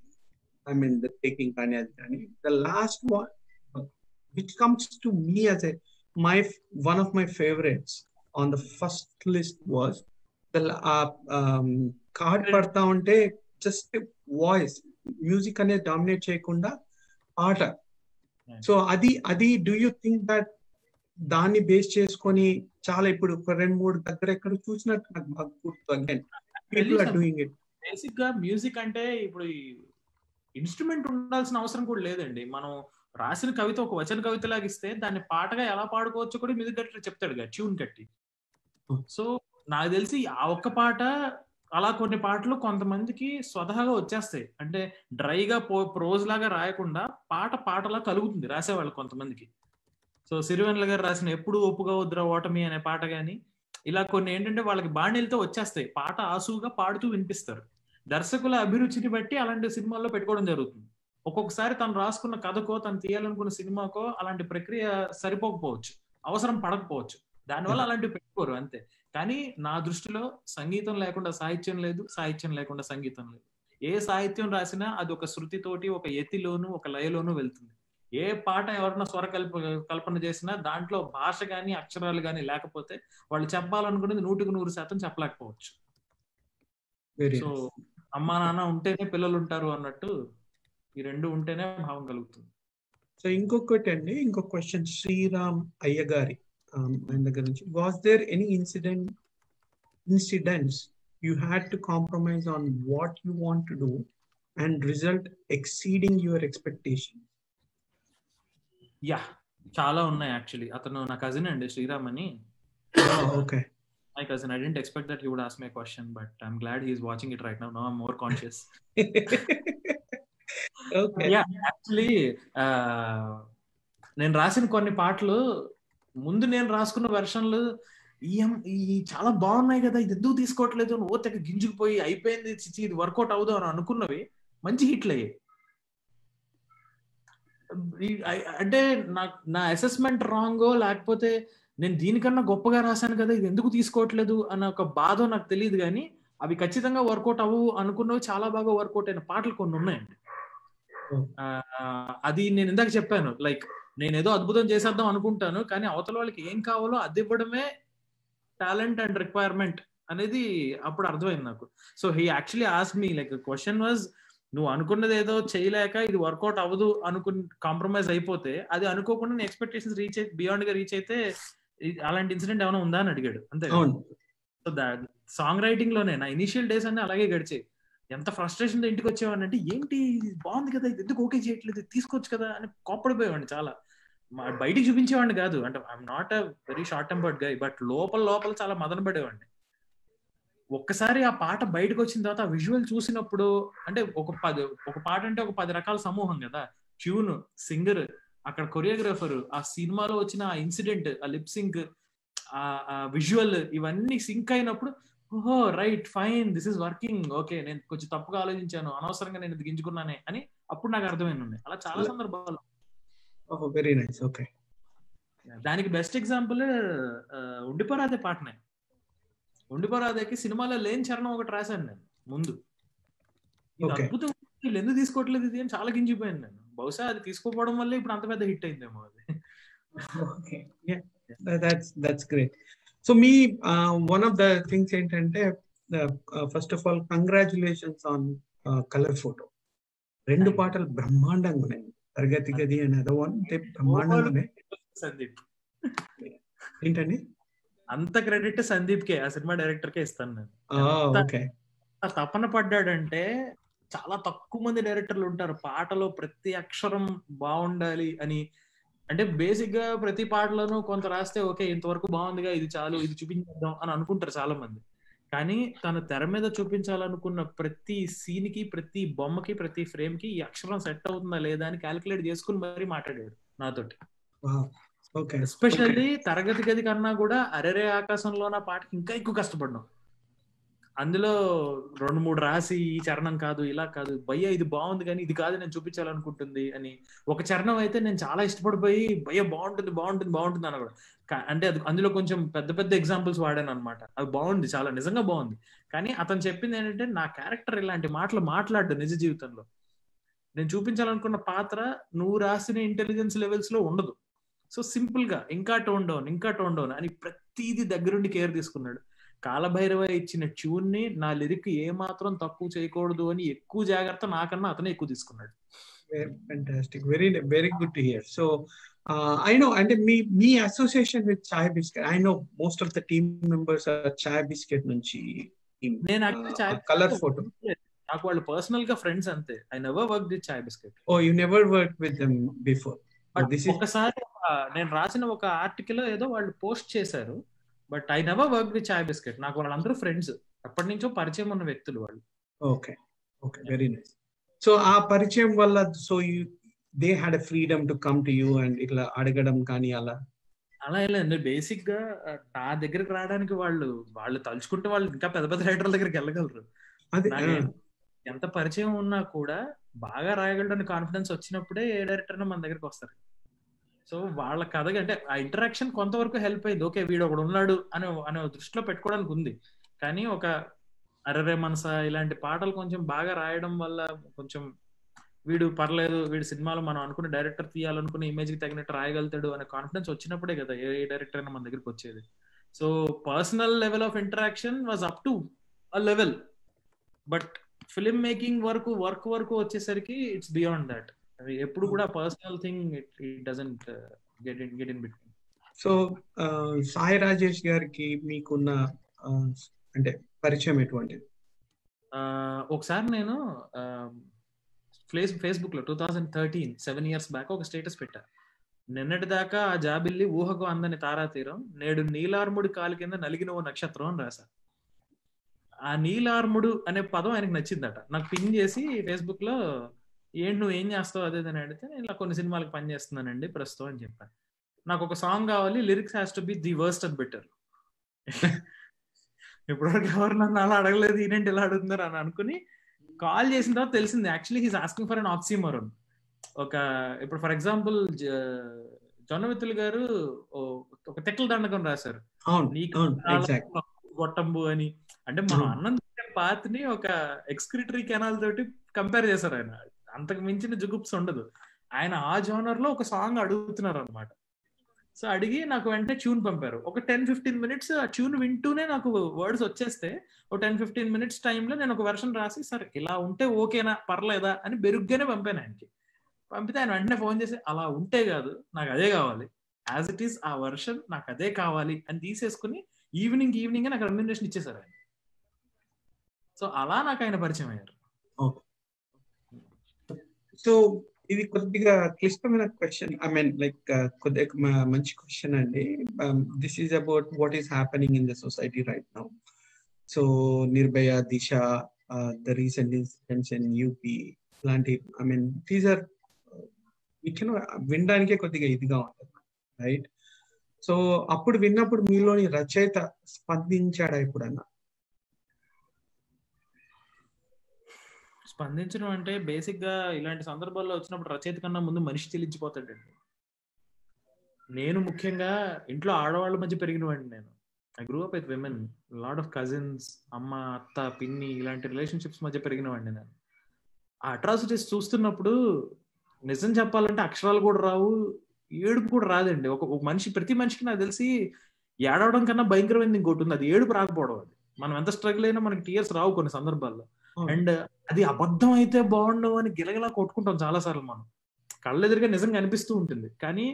I mean the taking కానీ అది కానీ, the last one which comes to me as a one of my favorites on the first list was the card పడతా ఉంటే just voice music అనేది dominate చేయకుండా పాట. So అది do you think that దాన్ని బేస్ చేసుకొని చాలా ఇప్పుడు ఒక 2-3 దగ్గర ఎక్కడ చూసినట్టు నాకు బాగా గుర్తు. Again people are doing it. Basic గా మ్యూజిక్ అంటే ఇప్పుడు ఇన్స్ట్రుమెంట్ ఉండాల్సిన అవసరం కూడా లేదండి. మనం రాసిన కవిత ఒక వచన కవిత లాగా ఇస్తే దాన్ని పాటగా ఎలా పాడుకోవచ్చు కూడా మ్యూజిక్ డైరెక్టర్ చెప్తాడు ట్యూన్ కట్టి. సో నాకు తెలిసి ఆ ఒక్క పాట అలా కొన్ని పాటలు కొంతమందికి స్వతహాగా వచ్చేస్తాయి. అంటే డ్రైగా ప్రోజ్ లాగా రాయకుండా పాటలా కలుగుతుంది రాసేవాళ్ళు కొంతమందికి. సో సిరివెన్నెల గారు రాసిన ఎప్పుడు ఒప్పుగా వద్దురా ఓటమి అనే పాట కానీ ఇలా కొన్ని ఏంటంటే వాళ్ళకి బాణీలతో వచ్చేస్తాయి, పాట ఆసుగా పాడుతూ వినిపిస్తారు. దర్శకుల అభిరుచిని బట్టి అలాంటి సినిమాల్లో పెట్టుకోవడం జరుగుతుంది. ఒక్కొక్కసారి తను రాసుకున్న కథకో తను తీయాలనుకున్న సినిమాకో అలాంటి ప్రక్రియ సరిపోకపోవచ్చు, అవసరం పడకపోవచ్చు, దానివల్ల అలాంటివి పెట్టుకోరు అంతే. కానీ నా దృష్టిలో సంగీతం లేకుండా సాహిత్యం లేదు, సాహిత్యం లేకుండా సంగీతం లేదు. ఏ సాహిత్యం రాసినా అది ఒక శృతితోటి ఒక యతిలోను ఒక లయలోను వెళ్తుంది. ఏ పాట ఎవరైనా స్వర కల్పన చేసినా దాంట్లో భాష గాని అక్షరాలు గాని లేకపోతే వాళ్ళు చెప్పాలనుకునేది 100% చెప్పలేకపోవచ్చు. సో అమ్మా నాన్న ఉంటేనే పిల్లలు ఉంటారు అన్నట్టు ఈ రెండు ఉంటేనే భావం కలుగుతుంది. సో ఇంకొక క్వశ్చన్ శ్రీరామ్ అయ్య గారి ఆయన దగ్గర నుంచి, was there any incidents you had to compromise on what you want to do and result exceeding your expectation? Yeah, చాలా ఉన్నాయి యాక్చువల్లీ. అతను నా కజిన్ అండి, శ్రీరామ్ అని. Okay, my cousin. I didn't expect that he would ask me a question, but I'm glad he's watching it right now. Now I'm more conscious. Okay. Yeah, actually నేను రాసిన కొన్ని పాటలు ముందు నేను రాసుకున్న వెర్షన్లు ఈ చాలా బాగున్నాయి కదా, ఇది ఎందుకు తీసుకోవట్లేదు అని ఓ తెగ గింజుకుపోయి అయిపోయింది, ఇది వర్కౌట్ అవుదు అని అనుకున్నవి మంచి హిట్లు అయ్యాయి. అంటే నా అసెస్మెంట్ రాంగో లేకపోతే నేను దీనికన్నా గొప్పగా రాశాను కదా ఇది ఎందుకు తీసుకోవట్లేదు అన్న ఒక బాధ నాకు తెలియదు, కానీ అవి ఖచ్చితంగా వర్కౌట్ అవ్వు అనుకున్నవి చాలా బాగా వర్కౌట్ అయిన పాటలు కొన్ని ఉన్నాయండి. అది నేను ఇందాక చెప్పాను, లైక్ నేను ఏదో అద్భుతం చేసేద్దాం అనుకుంటాను, కానీ అవతల వాళ్ళకి ఏం కావాలో అది ఇవ్వడమే టాలెంట్ అండ్ రిక్వైర్మెంట్ అనేది అప్పుడు అర్థమైంది నాకు. So he actually asked me, like question was, నువ్వు అనుకున్నది ఏదో చేయలేక ఇది వర్కౌట్ అవ్వదు అనుకుని కాంప్రమైజ్ అయిపోతే అది అనుకోకుండా నీ ఎక్స్పెక్టేషన్స్ బియాండ్ గా రీచ్ అయితే అలాంటి ఇన్సిడెంట్ ఏమైనా ఉందా అని అడిగాడు అంతే. సో సాంగ్ రైటింగ్ లోనే నా ఇనిషియల్ డేస్ అన్ని అలాగే గడిచాయి. ఎంత ఫ్రస్ట్రేషన్ తో ఇంటికి వచ్చేవాడిని అంటే, ఏంటి బాగుంది కదా ఇది ఎందుకు ఓకే చేయట్లేదు, తీసుకోవచ్చు కదా అని కోప్పడిపోయేవాడిని. చాలా బయటికి చూపించేవాడిని కాదు, అంటే I'm not a very short tempered guy, but లోపల చాలా మదన పడేవాడిని. ఒక్కసారి ఆ పాట బయటకు వచ్చిన తర్వాత ఆ విజువల్ చూసినప్పుడు, అంటే ఒక పాట అంటే ఒక 10 రకాల సమూహం కదా, ట్యూన్, సింగర్, అక్కడ కొరియోగ్రాఫర్, ఆ సినిమాలో వచ్చిన ఆ ఇన్సిడెంట్, ఆ లిప్ సింక్, ఆ విజువల్ ఇవన్నీ సింక్ అయినప్పుడు, ఓహో right fine this is working, okay నేను కొంచెం తప్పుగా ఆలోచించాను, అనవసరంగా నేను దిగించుకున్నానే అని అప్పుడు నాకు అర్థమైంది. అలా చాలా సందర్భాలు. Very nice. ఓకే, దానికి బెస్ట్ ఎగ్జాంపుల్ ఉండిపోరాదే పాటనే. ఉండిపోరాదేకి సినిమాలో లేని చరణం ఒకటి రాశాను నేను ముందు. ఇది అద్భుతం, వీళ్ళు ఎందుకు తీసుకోవట్లేదు ఇది అని చాలా గింజిపోయాను నేను. బహుశా అది తీసుకోపోవడం వల్ల ఇప్పుడు అంత పెద్ద హిట్ అయిందేమో అది. Okay, that's great. సో మీ వన్ ఆఫ్ ద థింగ్స్ ఏంటంటే, first of all congratulations on Colour Photo. 2 పాటలు బ్రహ్మాండంగా ఉన్నాయి, తరగతి గది అండ్ అదర్ వన్ బ్రహ్మాండంగా ఉన్నాయి. సందీప్ ఏంటండి అంత క్రెడిట్ సందీప్ కే, ఆ సినిమా డైరెక్టర్ కే ఇస్తాను నేను. ఓకే, తపన పడ్డాడంటే చాలా తక్కువ మంది డైరెక్టర్లు ఉంటారు పాటలో ప్రతి అక్షరం బాగుండాలి అని. అంటే బేసిక్ గా ప్రతి పాటలోనూ కొంత రాస్తే ఓకే ఇంతవరకు బాగుందిగా, ఇది చాలు, ఇది చూపించేద్దాం అని అనుకుంటారు చాలా మంది. కానీ తను తెర మీద చూపించాలనుకున్న ప్రతి సీన్ కి, ప్రతి బొమ్మకి, ప్రతి ఫ్రేమ్ కి ఈ అక్షరం సెట్ అవుతుందా లేదా అని క్యాలిక్యులేట్ చేసుకుని మరీ మాట్లాడాడు నాతోటి. ఓకే. ఎస్పెషల్లీ తరగతి గది కన్నా కూడా అరెరే ఆకాశంలో నా పాటకి ఇంకా ఎక్కువ కష్టపడ్డాం. అందులో 2-3 రాసి ఈ చరణం కాదు, ఇలా కాదు, భయ్య ఇది బాగుంది కానీ ఇది కాదు నేను చూపించాలనుకుంటుంది అని. ఒక చరణం అయితే నేను చాలా ఇష్టపడిపోయి భయ్య బాగుంటుంది బాగుంటుంది బాగుంటుంది అన్న కూడా. అంటే అది అందులో కొంచెం పెద్ద పెద్ద ఎగ్జాంపుల్స్ వాడాను అనమాట. అది బాగుంది, చాలా నిజంగా బాగుంది. కానీ అతను చెప్పింది ఏంటంటే నా క్యారెక్టర్ ఇలాంటి మాటలు మాట్లాడు నిజ జీవితంలో. నేను చూపించాలనుకున్న పాత్ర నువ్వు రాసిన ఇంటెలిజెన్స్ లెవెల్స్ లో ఉండదు. సో సింపుల్ గా ఇంకా టోన్ డౌన్ అని ప్రతిదీ దగ్గరుండి కేర్ తీసుకున్నాడు. కాలభైరవ ఇచ్చిన ట్యూన్ ని నా లిరిక్ ఏ మాత్రం తక్కువ చేయకూడదు అని ఎక్కువ జాగ్రత్త నాకన్నా అతనే ఎక్కువ తీసుకున్నాడు. Fantastic, very good to hear. So I know, and me association with Chai Biscuit, I know most of the team members are Chai Biscuit నుంచి నేను యాక్చువల్లీ కలర్ ఫోటో నాకు వాళ్ళు పర్సనల్ గా ఫ్రెండ్స్ అంతే. I never work with Chai Biscuit. Oh, you never worked with them before? ఒకసారి నేను రాసిన ఒక ఆర్టికల్ ఏదో వాళ్ళు పోస్ట్ చేశారు. But I never work with Chai Biscuit. నాకు వాళ్ళందరూ ఫ్రెండ్స్, అప్పటి నుంచో పరిచయం ఉన్న వ్యక్తులు వాళ్ళు. Okay, very nice. సో ఆ పరిచయం వల్ల so they had a freedom to come to you and ఇట్లా అడగడం కానీ అలా లేదు. బేసిక్ గా నా దగ్గరికి రావడానికి వాళ్ళు తలుచుకుంటే వాళ్ళు ఇంకా పెద్ద పెద్ద రైటర్ల దగ్గరికి వెళ్ళగలరు. ఎంత పరిచయం ఉన్నా కూడా బాగా రాయగలడని కాన్ఫిడెన్స్ వచ్చినప్పుడే ఏ డైరెక్టర్ మన దగ్గరికి వస్తారు. సో వాళ్ళ కథ అంటే ఆ ఇంటరాక్షన్ కొంతవరకు హెల్ప్ అయింది. ఓకే వీడు ఒకడు ఉన్నాడు అనే దృష్టిలో పెట్టుకోవడానికి ఉంది. కానీ ఒక అరరే మనస ఇలాంటి పాటలు కొంచెం బాగా రాయడం వల్ల కొంచెం వీడు పర్లేదు, వీడి సినిమాలో మనం అనుకున్న డైరెక్టర్ తీయాలనుకున్న ఇమేజ్ కి తగినట్టు రాయగలుగుతాడు అనే కాన్ఫిడెన్స్ వచ్చినప్పుడే కదా ఏ డైరెక్టర్ అయినా మన దగ్గరికి వచ్చేది. So personal level of interaction was up to a level, but film making work వచ్చేసరికి ఇట్స్ బియాండ్ దట్. ఎప్పుడు కూడా personal thing it doesn't get in between. So Sai Rajesh గారికి మీకున్న అంటే పరిచయం ఎటువంటిది? ఒకసారి నేను ఫేస్బుక్ లో 2013 7 years బ్యాక్ ఒక స్టేటస్ పెట్టా. నిన్నటి దాకా ఆ జాబిల్లి ఊహకు అందని తారాతీరం, నేడు నీలార్ముడి కాలు కింద నలిగిన ఓ నక్షత్రం అని రాశా. ఆ నీలార్ముడు అనే పదం ఆయనకు నచ్చిందట. నాకు పింగ్ చేసి ఫేస్బుక్ లో ఏంటి నువ్వు ఏం చేస్తావు అదేదని అడిగితే నేను ఇలా కొన్ని సినిమాలకు పని చేస్తున్నానండి ప్రస్తుతం అని చెప్పాను. నాకు ఒక సాంగ్ కావాలి, lyrics has to be the worst and better. ఇప్పటివరకు ఎవరు నన్ను అలా అడగలేదు, ఈయనంటే ఇలా అడుగుతున్నారు అని అనుకుని కాల్ చేసిన తర్వాత తెలిసింది actually he's asking for an oxymoron. ఇప్పుడు ఫర్ ఎగ్జాంపుల్ జొన్నవిత్తులు గారు ఒక తెక్కల దండకం రాశారు, గొట్టంబు అని. అంటే మనం అన్నం పాతిని ఒక ఎక్స్క్రిటరీ కెనాల్ తోటి కంపేర్ చేశారు ఆయన. అంతకు మించిన జుగుప్స్ ఉండదు. ఆయన ఆ జోనర్ లో ఒక సాంగ్ అడుగుతున్నారు అనమాట. సో అడిగి నాకు వెంటనే ట్యూన్ పంపారు. ఒక 10-15 minutes ఆ ట్యూన్ వింటూనే నాకు వర్డ్స్ వచ్చేస్తే ఒక 10-15 minutes టైంలో నేను ఒక వెర్షన్ రాసి సరే ఇలా ఉంటే ఓకేనా పర్లేదా అని బెరుగ్గానే పంపాను ఆయనకి. పంపితే ఆయన వెంటనే ఫోన్ చేసి అలా ఉంటే కాదు నాకు అదే కావాలి, యాజ్ ఇట్ ఈస్ ఆ వర్షన్ నాకు అదే కావాలి అని తీసేసుకుని ఈవినింగ్ నాకు రెమ్యునరేషన్ ఇచ్చేసారు ఆయన. సో అలా నాకు ఆయన పరిచయం అయ్యారు. సో ఇది కొద్దిగా క్లిష్టమైన క్వశ్చన్, ఐ మీన్ లైక్ కొద్దిగా మంచి క్వశ్చన్ అండి. This is about what is happening in the society right now. So Nirbhaya, Disha, the recent incidents in UP లాంటి, ఐ మీన్ దీస్ ఆర్ వినడానికే కొద్దిగా ఇదిగా ఉంటుంది రైట్. సో అప్పుడు విన్నప్పుడు మీలోని రచయిత స్పందించాడా ఎప్పుడన్నా? స్పందించడం అంటే బేసిక్ గా ఇలాంటి సందర్భాల్లో వచ్చినప్పుడు రచయిత కన్నా ముందు మనిషి చెల్లించిపోతాడండి. నేను ముఖ్యంగా ఇంట్లో ఆడవాళ్ళ మధ్య పెరిగిన వాడిని. నేను I grew up with women, lot of cousins, అమ్మ, అత్త, పిన్ని ఇలాంటి రిలేషన్షిప్స్ మధ్య పెరిగిన వాడిని నేను. ఆ అట్రాసిటీస్ చూస్తున్నప్పుడు నిజం చెప్పాలంటే అక్షరాలు కూడా రావు, ఏడుపు కూడా రాదండి. ఒక మనిషి, ప్రతి మనిషికి నాకు తెలిసి ఏడవడం కన్నా భయంకరమైనది ఇంకోటి ఉంది, అది ఏడుపు రాకపోవడం. అది మనం ఎంత స్ట్రగుల్ అయినా మనకి టీయర్స్ రావు కొన్ని సందర్భాల్లో. అండ్ అది అబద్ధం అయితే బాగుండవు అని గిలగలా కొట్టుకుంటాం చాలా సార్లు. మనం కళ్ళెదురుగా నిజంగా అనిపిస్తూ ఉంటుంది, కానీ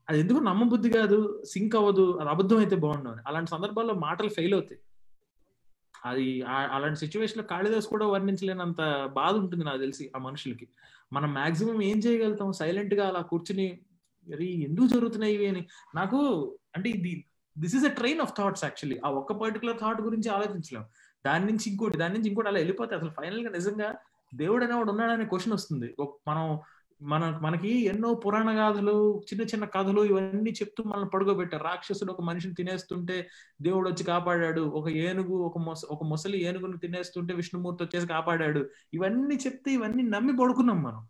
అది ఎందుకు నమ్మబుద్ధి కాదు, సింక్ అవ్వదు, అది అబద్ధం అయితే బాగుండవు అని. అలాంటి సందర్భాల్లో మాటలు ఫెయిల్ అవుతాయి. అది అలాంటి సిచ్యువేషన్ లో కాళిదాస్ కూడా వర్ణించలేనంత బాధ ఉంటుంది నాకు తెలిసి ఆ మనుషులకి. మనం మాక్సిమం ఏం చేయగలుగుతాం, సైలెంట్ గా అలా కూర్చుని ఎందుకు జరుగుతున్నాయి ఇవి అని. నాకు అంటే this is a train of thoughts actually. ఆ ఒక్క పర్టికులర్ థాట్ గురించి ఆలోచించలేం, దాని నుంచి ఇంకోటి అలా వెళ్ళిపోతే అసలు ఫైనల్ గా నిజంగా దేవుడు అనేవాడు ఉన్నాడనే క్వశ్చన్ వస్తుంది. మనం మనకి ఎన్నో పురాణ గాథలు, చిన్న చిన్న కథలు ఇవన్నీ చెప్తూ మనల్ని పడుకోబెట్టారు. రాక్షసుడు ఒక మనిషిని తినేస్తుంటే దేవుడు వచ్చి కాపాడాడు, ఒక ఏనుగు ఒక ముసలి ఏనుగును తినేస్తుంటే విష్ణుమూర్తి వచ్చేసి కాపాడాడు. ఇవన్నీ చెప్తే ఇవన్నీ నమ్మి పడుకున్నాం మనం.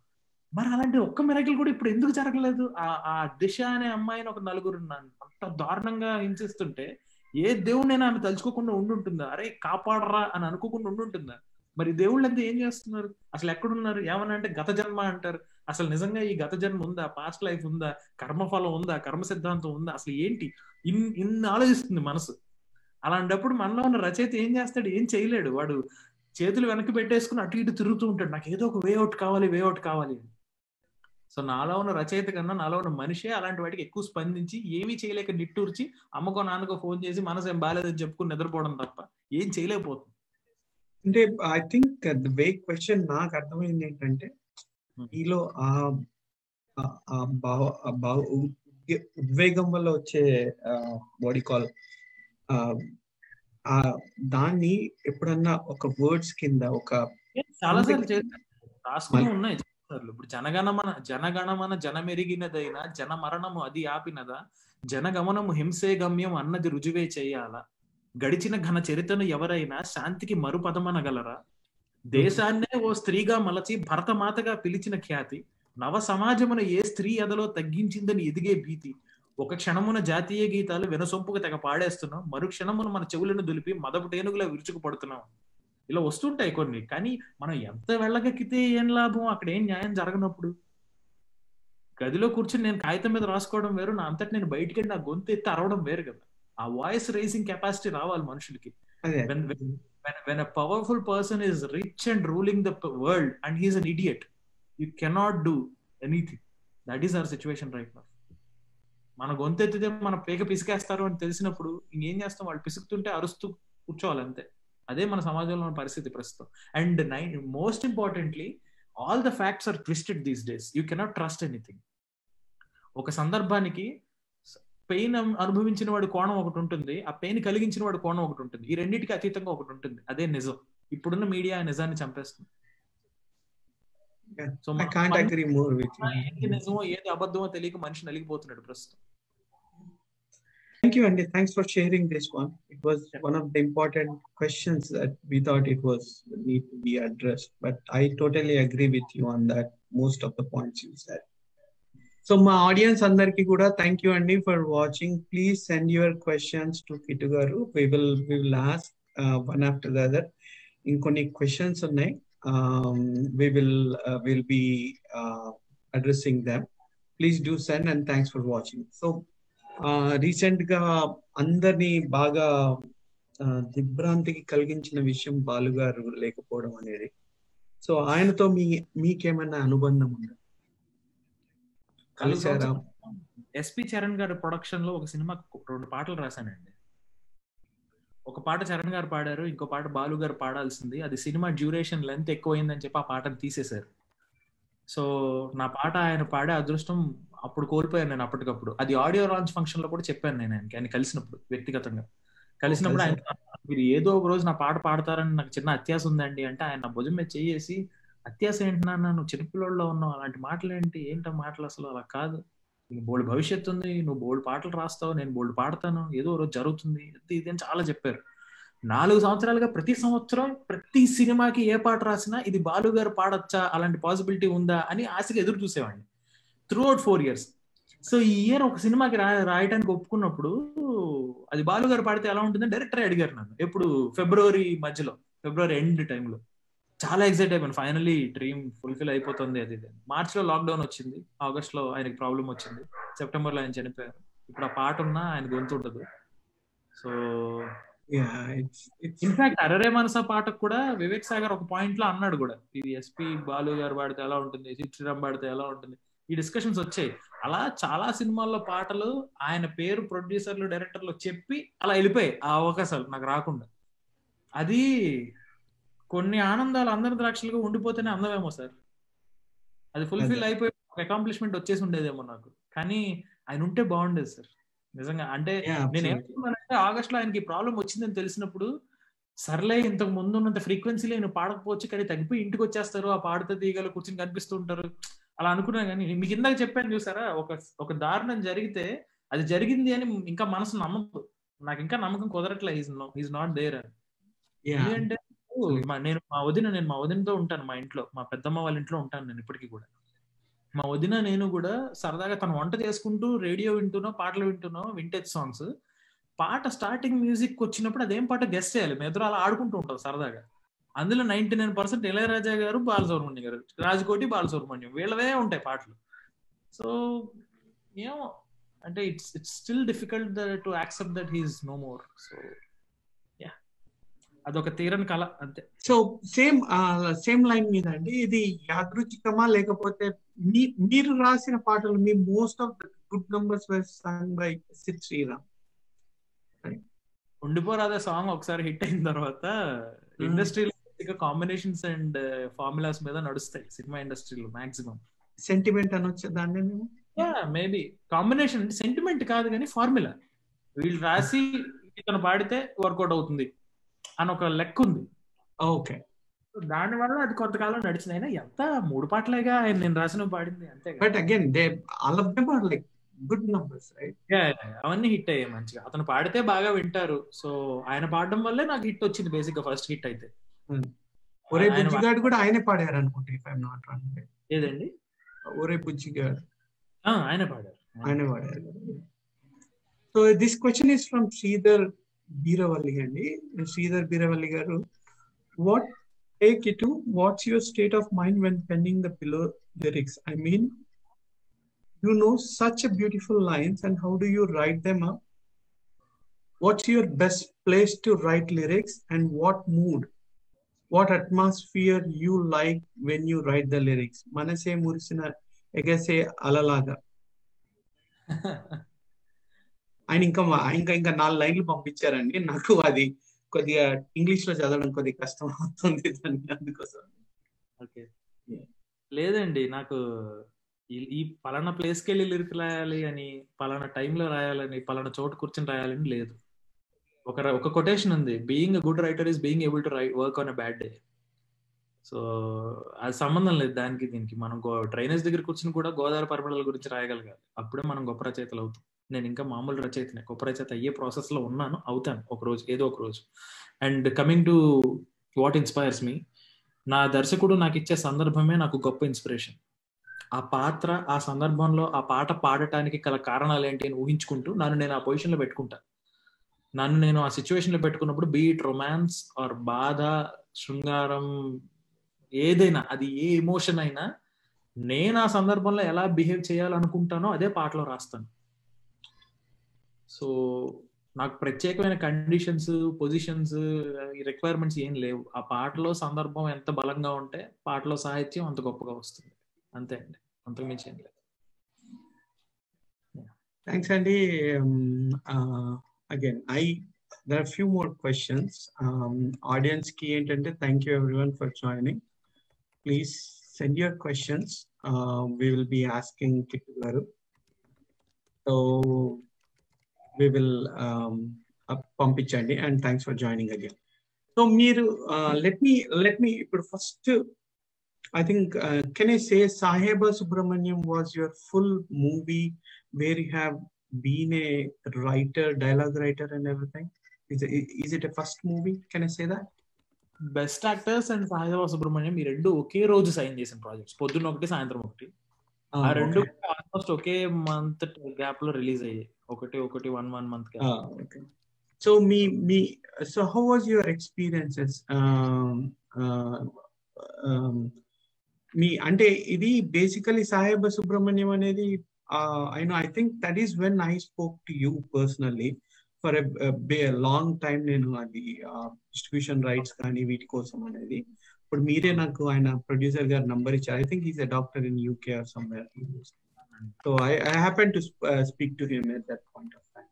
మరి అలాంటి ఒక్క మిరకిల్ కూడా ఇప్పుడు ఎందుకు జరగలేదు? ఆ దిశ అనే అమ్మాయిని ఒక నలుగురు అంత దారుణంగా హింసిస్తుంటే ఏ దేవుడినైనా ఆమె తలుచుకోకుండా ఉండుంటుందా? అరే కాపాడరా అని అనుకోకుండా ఉండుంటుందా? మరి దేవుళ్ళంతా ఏం చేస్తున్నారు? అసలు ఎక్కడున్నారు? ఏమన్నా అంటే గత జన్మ అంటారు. అసలు నిజంగా ఈ గత జన్మ ఉందా? పాస్ట్ లైఫ్ ఉందా? కర్మఫలం ఉందా? కర్మ సిద్ధాంతం ఉందా? అసలు ఏంటి? ఇన్ని ఆలోచిస్తుంది మనసు. అలాంటప్పుడు మనలో ఉన్న రచయిత ఏం చేస్తాడు? ఏం చేయలేడు. వాడు చేతులు వెనక్కి పెట్టేసుకుని అటు ఇటు తిరుగుతూ ఉంటాడు. నాకు ఏదో ఒక వే అవుట్ కావాలి. సో నాలో ఉన్న రచయిత కన్నా నాలో ఉన్న మనిషే అలాంటి వాటికి ఎక్కువ స్పందించి ఏమీ చేయలేక నిట్టూర్చి అమ్మకో నాన్నకో ఫోన్ చేసి మనసు ఏం బాగాలేదని చెప్పుకుని నిద్రపోవడం తప్ప ఏం చేయలేకపోతుంది. అంటే I think the way question నాకు అర్థమైంది ఏంటంటే, ఈలో ఉద్వేగం వల్ల వచ్చే బాడీ కాల్ దాన్ని ఎప్పుడన్నా ఒక వర్డ్స్ కింద ఒక చాలా సార్లు చేశారు, రాసుకుని ఉన్నాయి సార్లు. ఇప్పుడు జనగణమన జనమెరిగినదైన జన మరణము అది ఆపినదా, జనగమనము హింసే గమ్యం అన్నది రుజువే చేయాలా, గడిచిన ఘన చరిత్రను ఎవరైనా శాంతికి మరుపదమనగలరా, దేశాన్నే ఓ స్త్రీగా మలచి భరతమాతగా పిలిచిన ఖ్యాతి, నవ సమాజమున ఏ స్త్రీ ఎదలో తగ్గించిందని ఎదిగే భీతి, ఒక క్షణమున జాతీయ గీతాలు వినసొంపుగా తెగ పాడేస్తున్నాం, మరు క్షణమున మన చెవులను దులిపి మదపు టేనుగులా విరుచుకుపడుతున్నాం. ఇలా వస్తుంటాయి కొన్ని. కానీ మనం ఎంత వెళ్ళగక్కితే ఏం లాభం? అక్కడ ఏం న్యాయం జరగనప్పుడు. గదిలో కూర్చొని నేను కాగితం మీద రాసుకోవడం వేరు, నా అంతటి నేను బయటికి వెళ్ళి నా గొంతు ఎత్తి అరవడం వేరు కదా. ఆ వాయిస్ రైజింగ్ కెపాసిటీ రావాలి మనుషులకి. When a powerful person is rich and ruling the world and he is an idiot, you cannot do anything. That is our situation right now. మన గొంతెత్తితే మన పేక పిసికేస్తారు అని తెలిసినప్పుడు ఇంకేం చేస్తాం? వాళ్ళు పిసుకుతుంటే అరుస్తూ కూర్చోవాలి అంతే. అదే మన సమాజంలో ఉన్న పరిస్థితి ప్రస్తుతం. And most importantly all the facts are twisted these days. You cannot trust anything. ఒక సందర్భానికి పెయిన్ అనుభవించిన వాడి కోణం ఒకటి ఉంటుంది, ఆ పెయిన్ కలిగించిన వాడి కోణం ఒకటి ఉంటుంది. ఈ రెండింటికి అతీతంగా ఒకటి ఉంటుంది, అదే నిజం. ఇప్పుడున్న మీడియా నిజాన్ని చంపేస్తుంది. సో ఏది నిజమో ఏది అబద్ధమో తెలియక మనిషి నలిగిపోతున్నాడు ప్రస్తుతం. Thank you, Andy. Thanks for sharing this one. It was one of the important questions that we thought it was need to be addressed. But I totally agree with you on that, most of the points you said. So my audience andarki kuda thank you, Andy, for watching. Please send your questions to Kitu garu. We will ask one after the other. Inkoni questions unnai. We will be addressing them. Please do send, and thanks for watching. So recent గా అందరినీ బాగా దిగ్భ్రాంతికి కలిగించిన విషయం బాలుగారు లేకపోవడం అనేది. So ఆయనతో మీకేమైనా అనుబంధం ఉందా? కలిసారా? ఎస్పి చరణ్ గారి ప్రొడక్షన్ లో ఒక సినిమా 2 పాటలు రాశానండి. ఒక పాట చరణ్ గారు పాడారు, ఇంకో పాట బాలు గారు పాడాల్సింది. అది సినిమా డ్యూరేషన్ లెంత్ ఎక్కువైందని చెప్పి ఆ పాటను తీసేశారు. సో నా పాట ఆయన పాడే అదృష్టం అప్పుడు కోల్పోయాను నేను అప్పటికప్పుడు. అది ఆడియో లాంచ్ ఫంక్షన్ లో కూడా చెప్పాను నేను ఆయన కలిసినప్పుడు, వ్యక్తిగతంగా కలిసినప్పుడు ఆయన, మీరు ఏదో ఒక రోజు నా పాట పాడతారని నాకు చిన్న అత్యాస ఉందండి అంటే ఆయన భుజం మీద చేసి, అత్యాస ఏంటి నాన్న, నువ్వు చిన్నపిల్లల్లో ఉన్నావు, అలాంటి మాటలు ఏంటో మాటలు, అసలు అలా కాదు, నీకు బోల్డ్ భవిష్యత్తు ఉంది, నువ్వు బోల్డ్ పాటలు రాస్తావు, నేను బోల్డ్ పాడతాను, ఏదో రోజు జరుగుతుంది ఇది అని చాలా చెప్పారు. 4 సంవత్సరాలుగా ప్రతి సంవత్సరం ప్రతి సినిమాకి ఏ పాట రాసినా ఇది బాలు గారు పాడొచ్చా, అలాంటి పాసిబిలిటీ ఉందా అని ఆశగా ఎదురు చూసేవాడిని త్రూఅవుట్ 4 years. సో ఈ ఇయర్ ఒక సినిమాకి రాయడానికి ఒప్పుకున్నప్పుడు అది బాలు గారు పాడితే ఎలా ఉంటుందని డైరెక్టర్ అడిగారు నన్ను. ఎప్పుడు ఫిబ్రవరి ఎండ్ టైంలో. చాలా ఎక్సైట్ అయిపోయాను, ఫైనల్లీ డ్రీమ్ ఫుల్ఫిల్ అయిపోతుంది. అది మార్చ్ లో లాక్డౌన్ వచ్చింది, ఆగస్ట్ లో ఆయనకి ప్రాబ్లం వచ్చింది, సెప్టెంబర్ లో ఆయన చనిపోయారు. ఇప్పుడు ఆ పాట ఉన్నా ఆయన గొంతు ఉండదు. సో ఇన్ఫాక్ట్ అరరే మనసా పాటకు కూడా వివేక్ సాగర్ ఒక పాయింట్ లో అన్నాడు కూడా, ఇది ఎస్పి బాలు గారు పాడితే ఎలా ఉంటుంది, శ్రీరామ్ పాడితే ఎలా ఉంటుంది, ఈ డిస్కషన్స్ వచ్చాయి. అలా చాలా సినిమాల్లో పాటలు ఆయన పేరు ప్రొడ్యూసర్లు డైరెక్టర్లు చెప్పి అలా వెళ్ళిపోయాయి ఆ అవకాశాలు నాకు రాకుండా. అది కొన్ని ఆనందాలు అందరి ద్రాక్షలుగా ఉండిపోతేనే అందమేమో సార్. అది ఫుల్ఫిల్ అయిపోయి అకాంప్లిష్మెంట్ వచ్చేసి ఉండేదేమో నాకు. కానీ ఆయన ఉంటే బాగుండేది సార్ నిజంగా. అంటే నేను ఏమనుకున్నానంటే ఆగస్ట్ లో ఆయనకి ప్రాబ్లం వచ్చిందని తెలిసినప్పుడు, సర్లే ఇంతకు ముందు ఉన్నంత ఫ్రీక్వెన్సీలో ఆయన పాడకపోవచ్చు, కానీ తగ్గిపోయి ఇంటికి వచ్చేస్తారు, ఆ పాడితే తీగలు కూర్చొని కనిపిస్తూ ఉంటారు, అలా అనుకున్నా కానీ మీకు ఇందాక చెప్పాను చూసారా, ఒక దారుణం జరిగితే అది జరిగింది అని ఇంకా మనసు నమ్మదు. నాకు ఇంకా నమ్మకం కుదరట్లే ఈజ్ నాట్ దేర్ అని. ఎందుకంటే నేను మా వదినతో ఉంటాను మా ఇంట్లో, మా పెద్దమ్మ వాళ్ళ ఇంట్లో ఉంటాను నేను ఇప్పటికీ కూడా. మా వదిన నేను కూడా సరదాగా తను వంట చేసుకుంటూ రేడియో వింటున్నాం, పాటలు వింటున్నాం, వింటేజ్ సాంగ్స్. పాట స్టార్టింగ్ మ్యూజిక్ వచ్చినప్పుడు అదేం పాట గెస్ట్ చేయాలి, మేము ఎదురు అలా ఆడుకుంటూ ఉంటాం సరదాగా. అందులో 99% ఇళయరాజా గారు, బాలసుబ్రహ్మణ్యం గారు, రాజకోటి, బాలసుబ్రహ్మణ్యం వీళ్ళవే ఉంటాయి పాటలు. సో ఏమో అంటే it's still difficult to accept that he is no more. So yeah, అదొక తీరని కళ అంతే. సో సేమ్ లైన్ మీద అండి, ఇది యాదృచ్ఛికమా లేకపోతే మీరు రాసిన పాటలు మీ most of the good numbers were sung by Sid Sriram? ఉండిపోరాదే సాంగ్ ఒకసారి హిట్ అయిన తర్వాత ఇండస్ట్రీలో కాంబినేషన్స్ అండ్ ఫార్ములాస్ మీద నడుస్తాయి సినిమా ఇండస్ట్రీలో మాక్సిమం. సెంటిమెంట్ అనొచ్చు దాన్ని. మేబీ కాంబినేషన్ అంటే సెంటిమెంట్ కాదు కానీ ఫార్ములా. వీళ్ళు రాసి ఇతను పాడితే వర్కౌట్ అవుతుంది అని ఒక లెక్క ఉంది. ఓకే, దాని వల్ల అది కొంతకాలం నడిచింది. అయినా ఎంత 3 పాటలేగా నేను రాసిన పాడింది అంతే. But again they all of them are like good numbers, right? అవన్నీ హిట్ అయ్యాయి మంచిగా. అతను పాడితే బాగా వింటారు. సో ఆయన పాడడం వల్లే నాకు హిట్ వచ్చింది బేసిక్ గా, ఫస్ట్ హిట్ అయితే. ఒరే బుజ్జిగాడు కూడా ఆయనే పాడారు అనుకుంటా, ఇఫ్ ఐఎమ్ నాట్ రాంగ్. ఏదండి? ఒరే బుజ్జిగాడు ఆయన పాడారు. So this question is from Sridhar Beeravalli అండి. Sridhar Beeravalli garu, what take it to what's your state of mind when penning the pillow lyrics? I mean you know such a beautiful lines, and how do you write them up? What's your best place to write lyrics, and what mood, what atmosphere you like when you write the lyrics? Manase murisina egase alalaga. ఆయన ఇంకా 4 లైన్లు పంపించారండి. నాకు అది కొద్దిగా English లో చదవడం కొద్దిగా కష్టం అవుతుంది దానికి, అందుకోసం. ఓకే, లేదండి నాకు ఈ పలానా ప్లేస్కి వెళ్ళి లిరిక్ రాయాలి అని, పలానా టైంలో రాయాలని, పలానా చోటు కూర్చొని రాయాలని లేదు. ఒక కొటేషన్ ఉంది, being a good writer is being able to work on a bad day. So అది సంబంధం లేదు దానికి దీనికి. మనం ట్రైనర్స్ దగ్గర కూర్చొని కూడా గోదావరి పరిమళాల గురించి రాయగలగాలి, అప్పుడే మనం గొప్ప రచయితలు అవుతాం. నేను ఇంకా మామూలు రచయితనే, గొప్ప రచయిత అయ్యే ప్రాసెస్ లో ఉన్నాను, అవుతాను ఒక రోజు, ఏదో ఒక రోజు. And coming to what inspires me, నా దర్శకుడు నాకు ఇచ్చే సందర్భమే నాకు గొప్ప ఇన్స్పిరేషన్. ఆ పాత్ర, ఆ సందర్భంలో ఆ పాట పాడటానికి గల కారణాలు ఏంటి అని ఊహించుకుంటూ నన్ను నేను ఆ పొజిషన్ లో పెట్టుకుంటా. నన్ను నేను ఆ సిచ్యువేషన్ లో పెట్టుకున్నప్పుడు, బీట్ రొమాన్స్ ఆర్ బాధ, శృంగారం, ఏదైనా, అది ఏ ఎమోషన్ అయినా, నేను ఆ సందర్భంలో ఎలా బిహేవ్ చేయాలనుకుంటానో అదే పాటలో రాస్తాను. సో నాకు ప్రత్యేకమైన కండిషన్స్, పొజిషన్స్, రిక్వైర్మెంట్స్ ఏం లేవు. ఆ పాటలో సందర్భం ఎంత బలంగా ఉంటే పాటలో సాహిత్యం అంత గొప్పగా వస్తుంది, అంతే అండి, అంతకు మించి ఏం లేదు. థ్యాంక్స్ అండి. Again there are few more questions. Audience ki entante, thank you everyone for joining. Please send your questions. We will be asking Kittu garu. So we will పంపించండి, and thanks for joining again. So మీరు let me first I think can I say Saheba Subramaniam was your full movie where you have been a writer, dialogue writer and everything? Is it a first movie? Can I say that? Best actors and Saibaba Subrahmanyam ఈ రెండు ఒకే రోజు sign చేసిన projects, పొద్దున్న ఒకటి సాయంత్రం ఒకటి. ఆ రెండు ఆల్మోస్ట్ ఒకే మంత్ గ్యాప్ లో రిలీజ్ అయ్యాయి, ఒకటి 1 month gap. So so how was your experiences? మీ అంటే ఇది బేసికలీ సాహెబ సుబ్రహ్మణ్యం అనేది I think that is when I spoke to you personally for a long time. నేను అది డిస్ట్రిబ్యూషన్ రైట్స్ కానీ వీటి కోసం అనేది, ఇప్పుడు మీరే నాకు ఆయన ప్రొడ్యూసర్ గారి నంబర్ ఇచ్చారు. I think is a doctor in UK or somewhere. So I happened to speak to him at that point of time.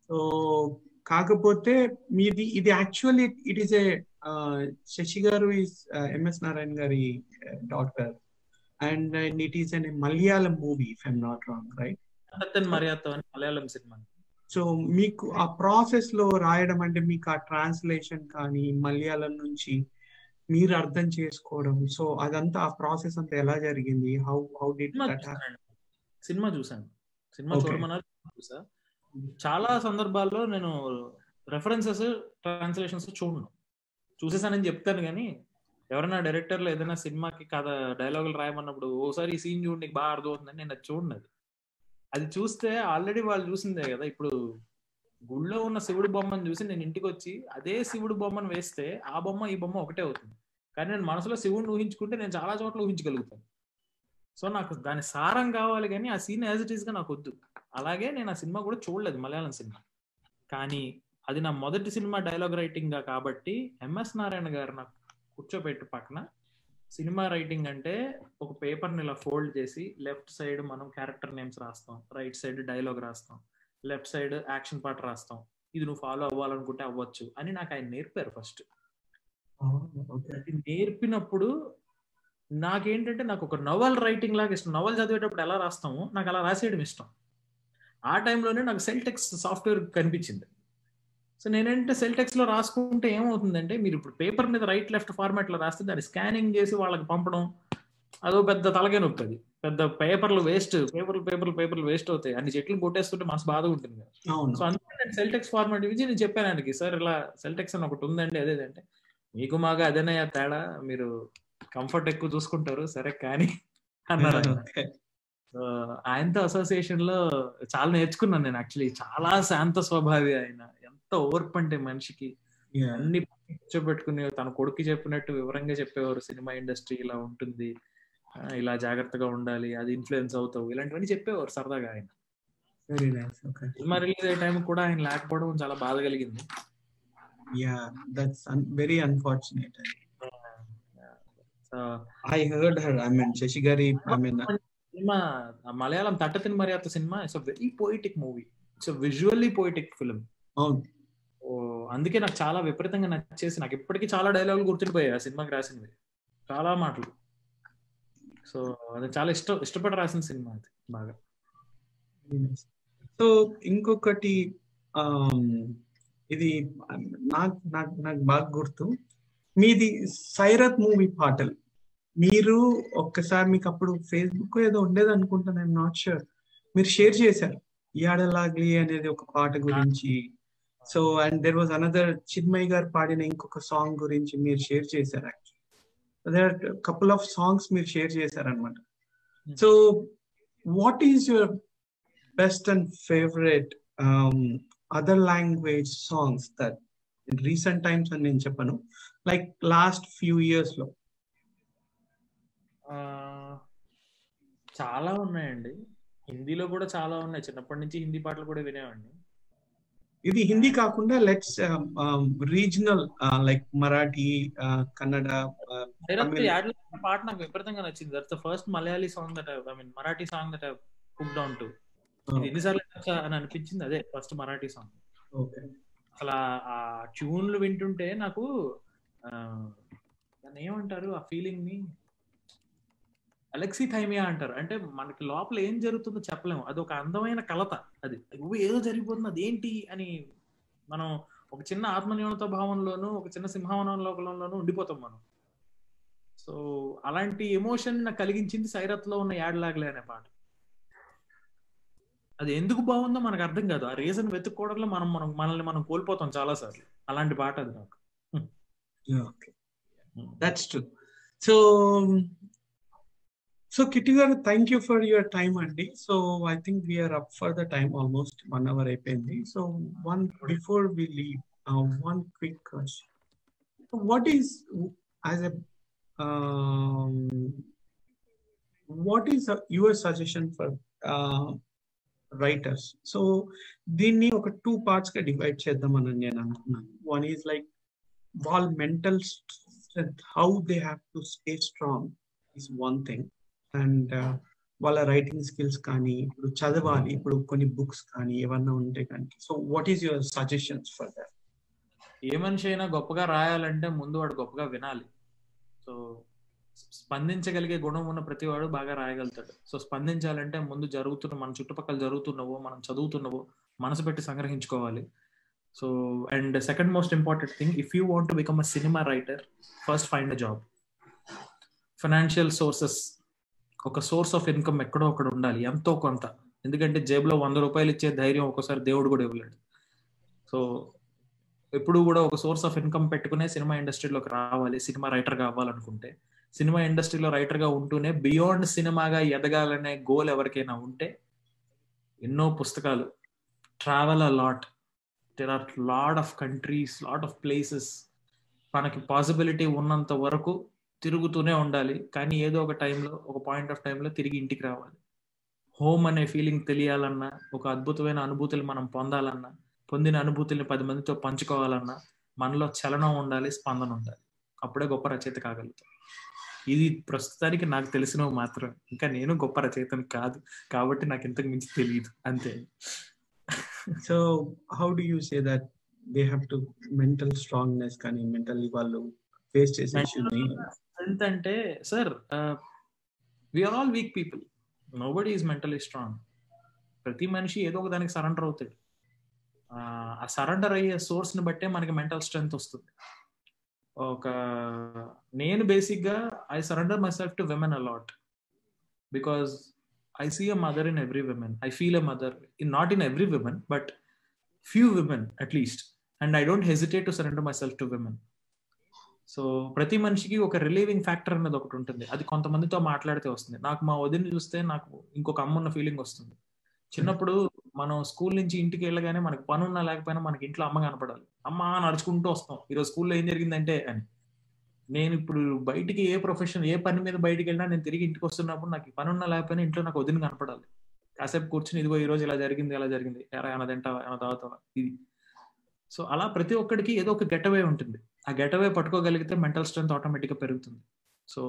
So కాకపోతే మీది ఇది actually it is a Shashi garu is MS Narayana గారి doctor, and it is a Malayalam movie if I'm not wrong, right? Malayalam cinema. So మీకు ఆ process లో రాయడం అంటే మీకు ఆ ట్రాన్స్లేషన్ కానీ మలయాళం నుంచి మీరు అర్థం చేసుకోవడం, సో అదంతా ఆ ప్రాసెస్ అంతా ఎలా జరిగింది? How did that happen? సినిమా చూసాను. సినిమా ఓకే. చూడమన్నారు, చూసా. చాలా సందర్భాల్లో నేను రెఫరెన్సెస్, ట్రాన్స్లేషన్స్ చూడను. చూసేసానని చెప్తాను కానీ ఎవరైనా డైరెక్టర్లు ఏదైనా సినిమాకి కథ డైలాగులు రాయమన్నప్పుడు ఓసారి ఈ సీన్ చూడు నీకు బాగా అర్థమవుతుందని నేను అది చూడను. అది చూస్తే ఆల్రెడీ వాళ్ళు చూసిందే కదా. ఇప్పుడు గుళ్ళో ఉన్న శివుడి బొమ్మను చూసి నేను ఇంటికి వచ్చి అదే శివుడి బొమ్మను వేస్తే ఆ బొమ్మ ఈ బొమ్మ ఒకటే అవుతుంది. కానీ నేను మనసులో శివుడిని ఊహించుకుంటే నేను చాలా చోట్ల ఊహించగలుగుతాను. సో నాకు దాని సారం కావాలి కానీ ఆ సీన్ యాజ్ ఇట్ ఈస్ గా నాకు వద్దు. అలాగే నేను ఆ సినిమా కూడా చూడలేదు, మలయాళం సినిమా. కానీ అది నా మొదటి సినిమా డైలాగ్ రైటింగ్ గా కాబట్టి ఎంఎస్ నారాయణ గారు నాకు కూర్చోబెట్టి పక్కన, సినిమా రైటింగ్ అంటే ఒక పేపర్ని ఇలా ఫోల్డ్ చేసి లెఫ్ట్ సైడ్ మనం క్యారెక్టర్ నేమ్స్ రాస్తాం, రైట్ సైడ్ డైలాగ్ రాస్తాం, లెఫ్ట్ సైడ్ యాక్షన్ పార్ట్ రాస్తాం, ఇది నువ్వు ఫాలో అవ్వాలనుకుంటే అవ్వచ్చు అని నాకు ఆయన నేర్పారు ఫస్ట్. అది నేర్పినప్పుడు నాకేంటంటే నాకు ఒక నవల్ రైటింగ్ లాగా ఇష్టం. నవల్ చదివేటప్పుడు ఎలా రాస్తామో నాకు అలా రాసేయడం ఇష్టం. ఆ టైంలోనే నాకు సెల్టెక్స్ సాఫ్ట్వేర్ కనిపించింది. సో నేనంటే సెల్టెక్స్ లో రాసుకుంటే ఏమవుతుందంటే, మీరు ఇప్పుడు పేపర్ మీద రైట్ లెఫ్ట్ ఫార్మాట్ లో రాస్తే దాన్ని స్కానింగ్ చేసి వాళ్ళకి పంపడం అదో పెద్ద తలగే నొప్పి. పెద్ద పేపర్లు వేస్ట్, పేపర్లు వేస్ట్ అవుతాయి. అన్ని చెట్లు కొట్టేస్తుంటే మనసు బాధగా ఉంటుంది. సో అందుకే నేను సెల్టెక్స్ ఫార్మాట్ ఇచ్చి నేను చెప్పాను ఆయనకి, సార్ ఇలా సెల్టెక్స్ అని ఒకటి ఉందండి, అదేదంటే మీకు మాగా అదేనా తేడా, మీరు కంఫర్ట్ ఎక్కువ చూసుకుంటారు సరే కానీ అన్నారు. ఆయనతో అసోసియేషన్ లో చాలా నేర్చుకున్నాను నేను. యాక్చువల్లీ చాలా శాంత స్వభావి ఆయన. ఎంత ఓర్పు అంటే మనిషికి. అన్ని కూర్చోబెట్టుకుని తన కొడుకు చెప్పినట్టు వివరంగా చెప్పేవారు. సినిమా ఇండస్ట్రీ ఇలా ఉంటుంది, ఇలా జాగ్రత్తగా ఉండాలి, అది ఇన్ఫ్లుయెన్స్ అవుతావు, ఇలాంటివన్నీ చెప్పేవారు సరదాగా ఆయన. సినిమా రిలీజ్ అయ్యే టైం కూడా ఆయన లేకపోవడం చాలా బాధ కలిగింది. Very unfortunate. I heard her. I mean, Shashi Gari. I mean, సినిమా మలయాళం తట్టతిని మర్యాద సినిమా it's a very poetic movie. It's a visually poetic film. అందుకే నాకు చాలా విపరీతంగా నచ్చేసి నాకు ఇప్పటికీ చాలా డైలాగులు గుర్తుండిపోయాయి ఆ సినిమాకి రాసినవి, చాలా మాటలు. సో అది చాలా ఇష్టపడి రాసిన సినిమా అది బాగా. సో ఇంకొకటి ఇది నాకు బాగా గుర్తు, మీది సైరత్ మూవీ పాటలు. మీరు ఒక్కసారి మీకు అప్పుడు ఫేస్బుక్ ఏదో ఉండేది అనుకుంటాను, ఐఎమ్ నాట్ షూర్, మీరు షేర్ చేశారు యాడలాగ్లీ అనేది ఒక పాట గురించి. So and there was another Chinmayi garu పాడిన ఇంకొక సాంగ్ గురించి మీరు షేర్ చేశారు. Actually there are couple of songs మీరు షేర్ చేశారు అనమాట. So what is your best and favourite other language songs that in recent times అని నేను చెప్పను, లైక్ లాస్ట్ ఫ్యూ ఇయర్స్ లో? చాలా ఉన్నాయండి. హిందీలో కూడా చాలా ఉన్నాయి. చిన్నప్పటి నుంచి హిందీ పాటలు కూడా వినేవాడిని. ఇది హిందీ కాకుండా let's regional like Marathi, Kannada, పాట నాకు విపరీతంగా నచ్చింది. That's the first Malayali song that I mean Marathi song that I hooked on to. ఎన్నిసార్లు అని అనిపించింది అదే ఫస్ట్ మరాఠీ సాంగ్. అసలు ఆ ట్యూన్లు వింటుంటే నాకు దాన్ని ఏమంటారు, ఆ ఫీలింగ్ ని అలెక్సిథైమియా అంటారు. అంటే మనకి లోపల ఏం జరుగుతుందో చెప్పలేము, అది ఒక అందమైన కలత. అది ఏదో జరిగిపోతుంది అదేంటి అని మనం ఒక చిన్న ఆత్మన్యూనత భావంలోనూ ఒక చిన్న సింహావనంలోకంలోనూ ఉండిపోతాం మనం. సో అలాంటి ఎమోషన్ నాకు కలిగించింది సైరత్ లో ఉన్న యాడ్లాగ్లే అనే పాట. అది ఎందుకు బాగుందో మనకు అర్థం కాదు, ఆ రీజన్ వెతుక్కోవడంలో మనల్ని మనం కోల్పోతాం చాలా సార్లు. అలాంటి పాట అది నాకు. That's true. So Kitty garu, thank you for your time, Andy. So I think we are up for the time, almost 1 hour అయిపోయింది. So before we leave, one quick question. What is your suggestion for writers? So దీన్ని ఒక 2 parts గా divide చేద్దామని నేను అనుకున్నాను. One is like వాళ్ళ mental strength, how they have to stay strong is one thing. And వాళ్ళ writing skills కానీ, ఇప్పుడు చదవాలి, ఇప్పుడు కొన్ని బుక్స్ కానీ ఏమన్నా ఉంటే కానీ. So what is your suggestions for that? ఏ మనిషి అయినా గొప్పగా రాయాలంటే ముందు వాడు గొప్పగా వినాలి. సో స్పందించగలిగే గుణం ఉన్న ప్రతి వాడు బాగా రాయగలుగుతాడు. సో స్పందించాలంటే ముందు మన చుట్టుపక్కల జరుగుతున్నవో మనం చదువుతున్నవో మనసు పెట్టి సంగ్రహించుకోవాలి. So and second most important thing, if you want to become a cinema writer, first find a job. Financial sources, ఒక సోర్స్ ఆఫ్ ఇన్కమ్ ఎక్కడో ఒకటి ఉండాలి, ఎంతో కొంత. ఎందుకంటే జేబులో 100 రూపాయలు ఇచ్చే ధైర్యం ఒక్కోసారి దేవుడు కూడా ఇవ్వలేడు. సో ఎప్పుడు కూడా ఒక సోర్స్ ఆఫ్ ఇన్కమ్ పెట్టుకునే సినిమా ఇండస్ట్రీలోకి రావాలి. సినిమా రైటర్ కావాలనుకుంటే, సినిమా ఇండస్ట్రీలో రైటర్ గా ఉంటూనే బియాండ్ సినిమాగా ఎదగాలనే గోల్ ఎవరికైనా ఉంటే, ఎన్నో పుస్తకాలు, travel a lot, there are lot of countries, lot of places. మనకి పాసిబిలిటీ ఉన్నంత వరకు తిరుగుతూనే ఉండాలి. కానీ ఏదో ఒక టైంలో, ఒక పాయింట్ ఆఫ్ టైంలో తిరిగి ఇంటికి రావాలి. హోమ్ అనే ఫీలింగ్ తెలియాలన్నా, ఒక అద్భుతమైన అనుభూతులు మనం పొందాలన్నా, పొందిన అనుభూతుల్ని 10 మందితో పంచుకోవాలన్నా మనలో చలనం ఉండాలి, స్పందన ఉండాలి. అప్పుడే గొప్ప రచయిత కాగలుగుతాం. ఇది ప్రస్తుతానికి నాకు తెలిసినవి మాత్రం. ఇంకా నేను గొప్ప రచయితను కాదు కాబట్టి నాకు ఇంతకు మించి తెలియదు, అంతే. So how do you say that they have to mental strongness కానీ మెంటల్లీ వాళ్ళు ఫేస్ చేసే ఇష్యూని? అంటే sir, we're all weak people, nobody is mentally strong. ప్రతి మనిషి ఏదో ఒక దానికి సరెండర్ అవుతాడు. ఆ సరెండర్ అయ్యే సోర్స్ ని బట్టే మనకి మెంటల్ స్ట్రెంగ్త్ వస్తుంది. నేను బేసిక్ గా I surrender myself to women a lot, because I see a mother in every women. I feel a mother in not in every women but few women at least, and I don't hesitate to surrender myself to women. So ప్రతి మనిషికి ఒక relieving factor అనేది ఒకటి ఉంటుంది. అది కొంతమందితో మాట్లాడితే వస్తుంది. నాకు మా వదిని చూస్తే నాకు ఇంకొక అమ్మున్న ఫీలింగ్ వస్తుంది. చిన్నప్పుడు మనం స్కూల్ నుంచి ఇంటికి వెళ్ళగానే మనకి పని ఉన్నా లేకపోయినా మనకి ఇంట్లో అమ్మ కనపడాలి. అమ్మ నడుచుకుంటూ వస్తాం, ఈరోజు స్కూల్లో ఏం జరిగిందంటే అని. నేను ఇప్పుడు బయటికి ఏ ప్రొఫెషన్, ఏ పని మీద బయటికి వెళ్ళినా నేను తిరిగి ఇంటికి వస్తున్నప్పుడు నాకు పని ఉన్నా లేకపోయినా ఇంట్లో నాకు వదిన కనపడాలి. కాసేపు కూర్చుని, ఇదిగో ఈ రోజు ఇలా జరిగింది, ఎలా జరిగింది, ఏమైనా తింటావా, ఏమైనా తాగుతావా, ఇది. సో అలా ప్రతి ఒక్కడికి ఏదో ఒక గెటవే ఉంటుంది. ఆ గెటవే పట్టుకోగలిగితే మెంటల్ స్ట్రెంత్ ఆటోమేటిక్ గా పెరుగుతుంది. సో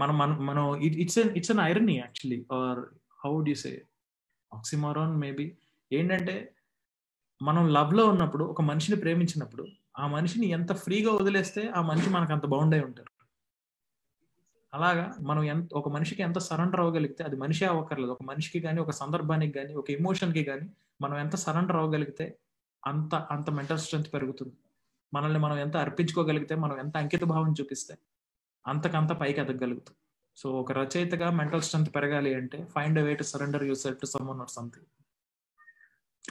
మనం it's an irony actually, or how would you say, oxymoron maybe. ఏంటంటే మనం లవ్ లో ఉన్నప్పుడు, ఒక మనిషిని ప్రేమించినప్పుడు, ఆ మనిషిని ఎంత ఫ్రీగా వదిలేస్తే ఆ మనిషి మనకు అంత బౌండ్ అయి ఉంటారు. అలాగా మనం ఒక మనిషికి ఎంత సరెండర్ అవ్వగలిగితే, అది మనిషి అవ్వక్కర్లేదు, ఒక మనిషికి కానీ, ఒక సందర్భానికి కానీ, ఒక ఎమోషన్ కి కానీ మనం ఎంత సరెండర్ అవ్వగలిగితే అంత మెంటల్ స్ట్రెంత్ పెరుగుతుంది. మనల్ని మనం ఎంత అర్పించుకోగలిగితే, మనం ఎంత అంకిత భావం చూపిస్తే అంతకంత పైకి ఎదగలుగుతాం. సో ఒక రచయితగా మెంటల్ స్ట్రెంత్ పెరగాలి అంటే find a way to surrender yourself to someone or something.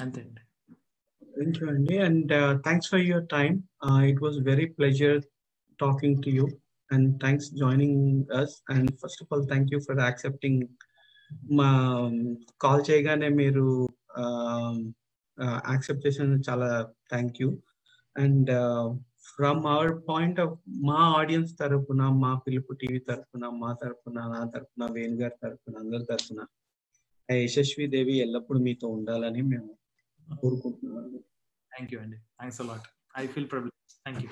అంతే అండి. థ్యాంక్ యూ అండి, and thanks for your time. It was very pleasure talking to you, and thanks joining us. And first of all thank you for accepting మా call చేయగానే మీరు accept చేసిన చాలా thank you. And from our point of, మా audience తరపున, మా పిలుపు TV తరపున, మా తరపున, నా తరపున, వేణు గారి తరపున, అందరి తరపున యశస్వి దేవి ఎల్లప్పుడూ మీతో ఉండాలని మేము కోరుకుంటున్నాం. థ్యాంక్ యూ అండి. Thanks a lot. I feel privileged. Thank you.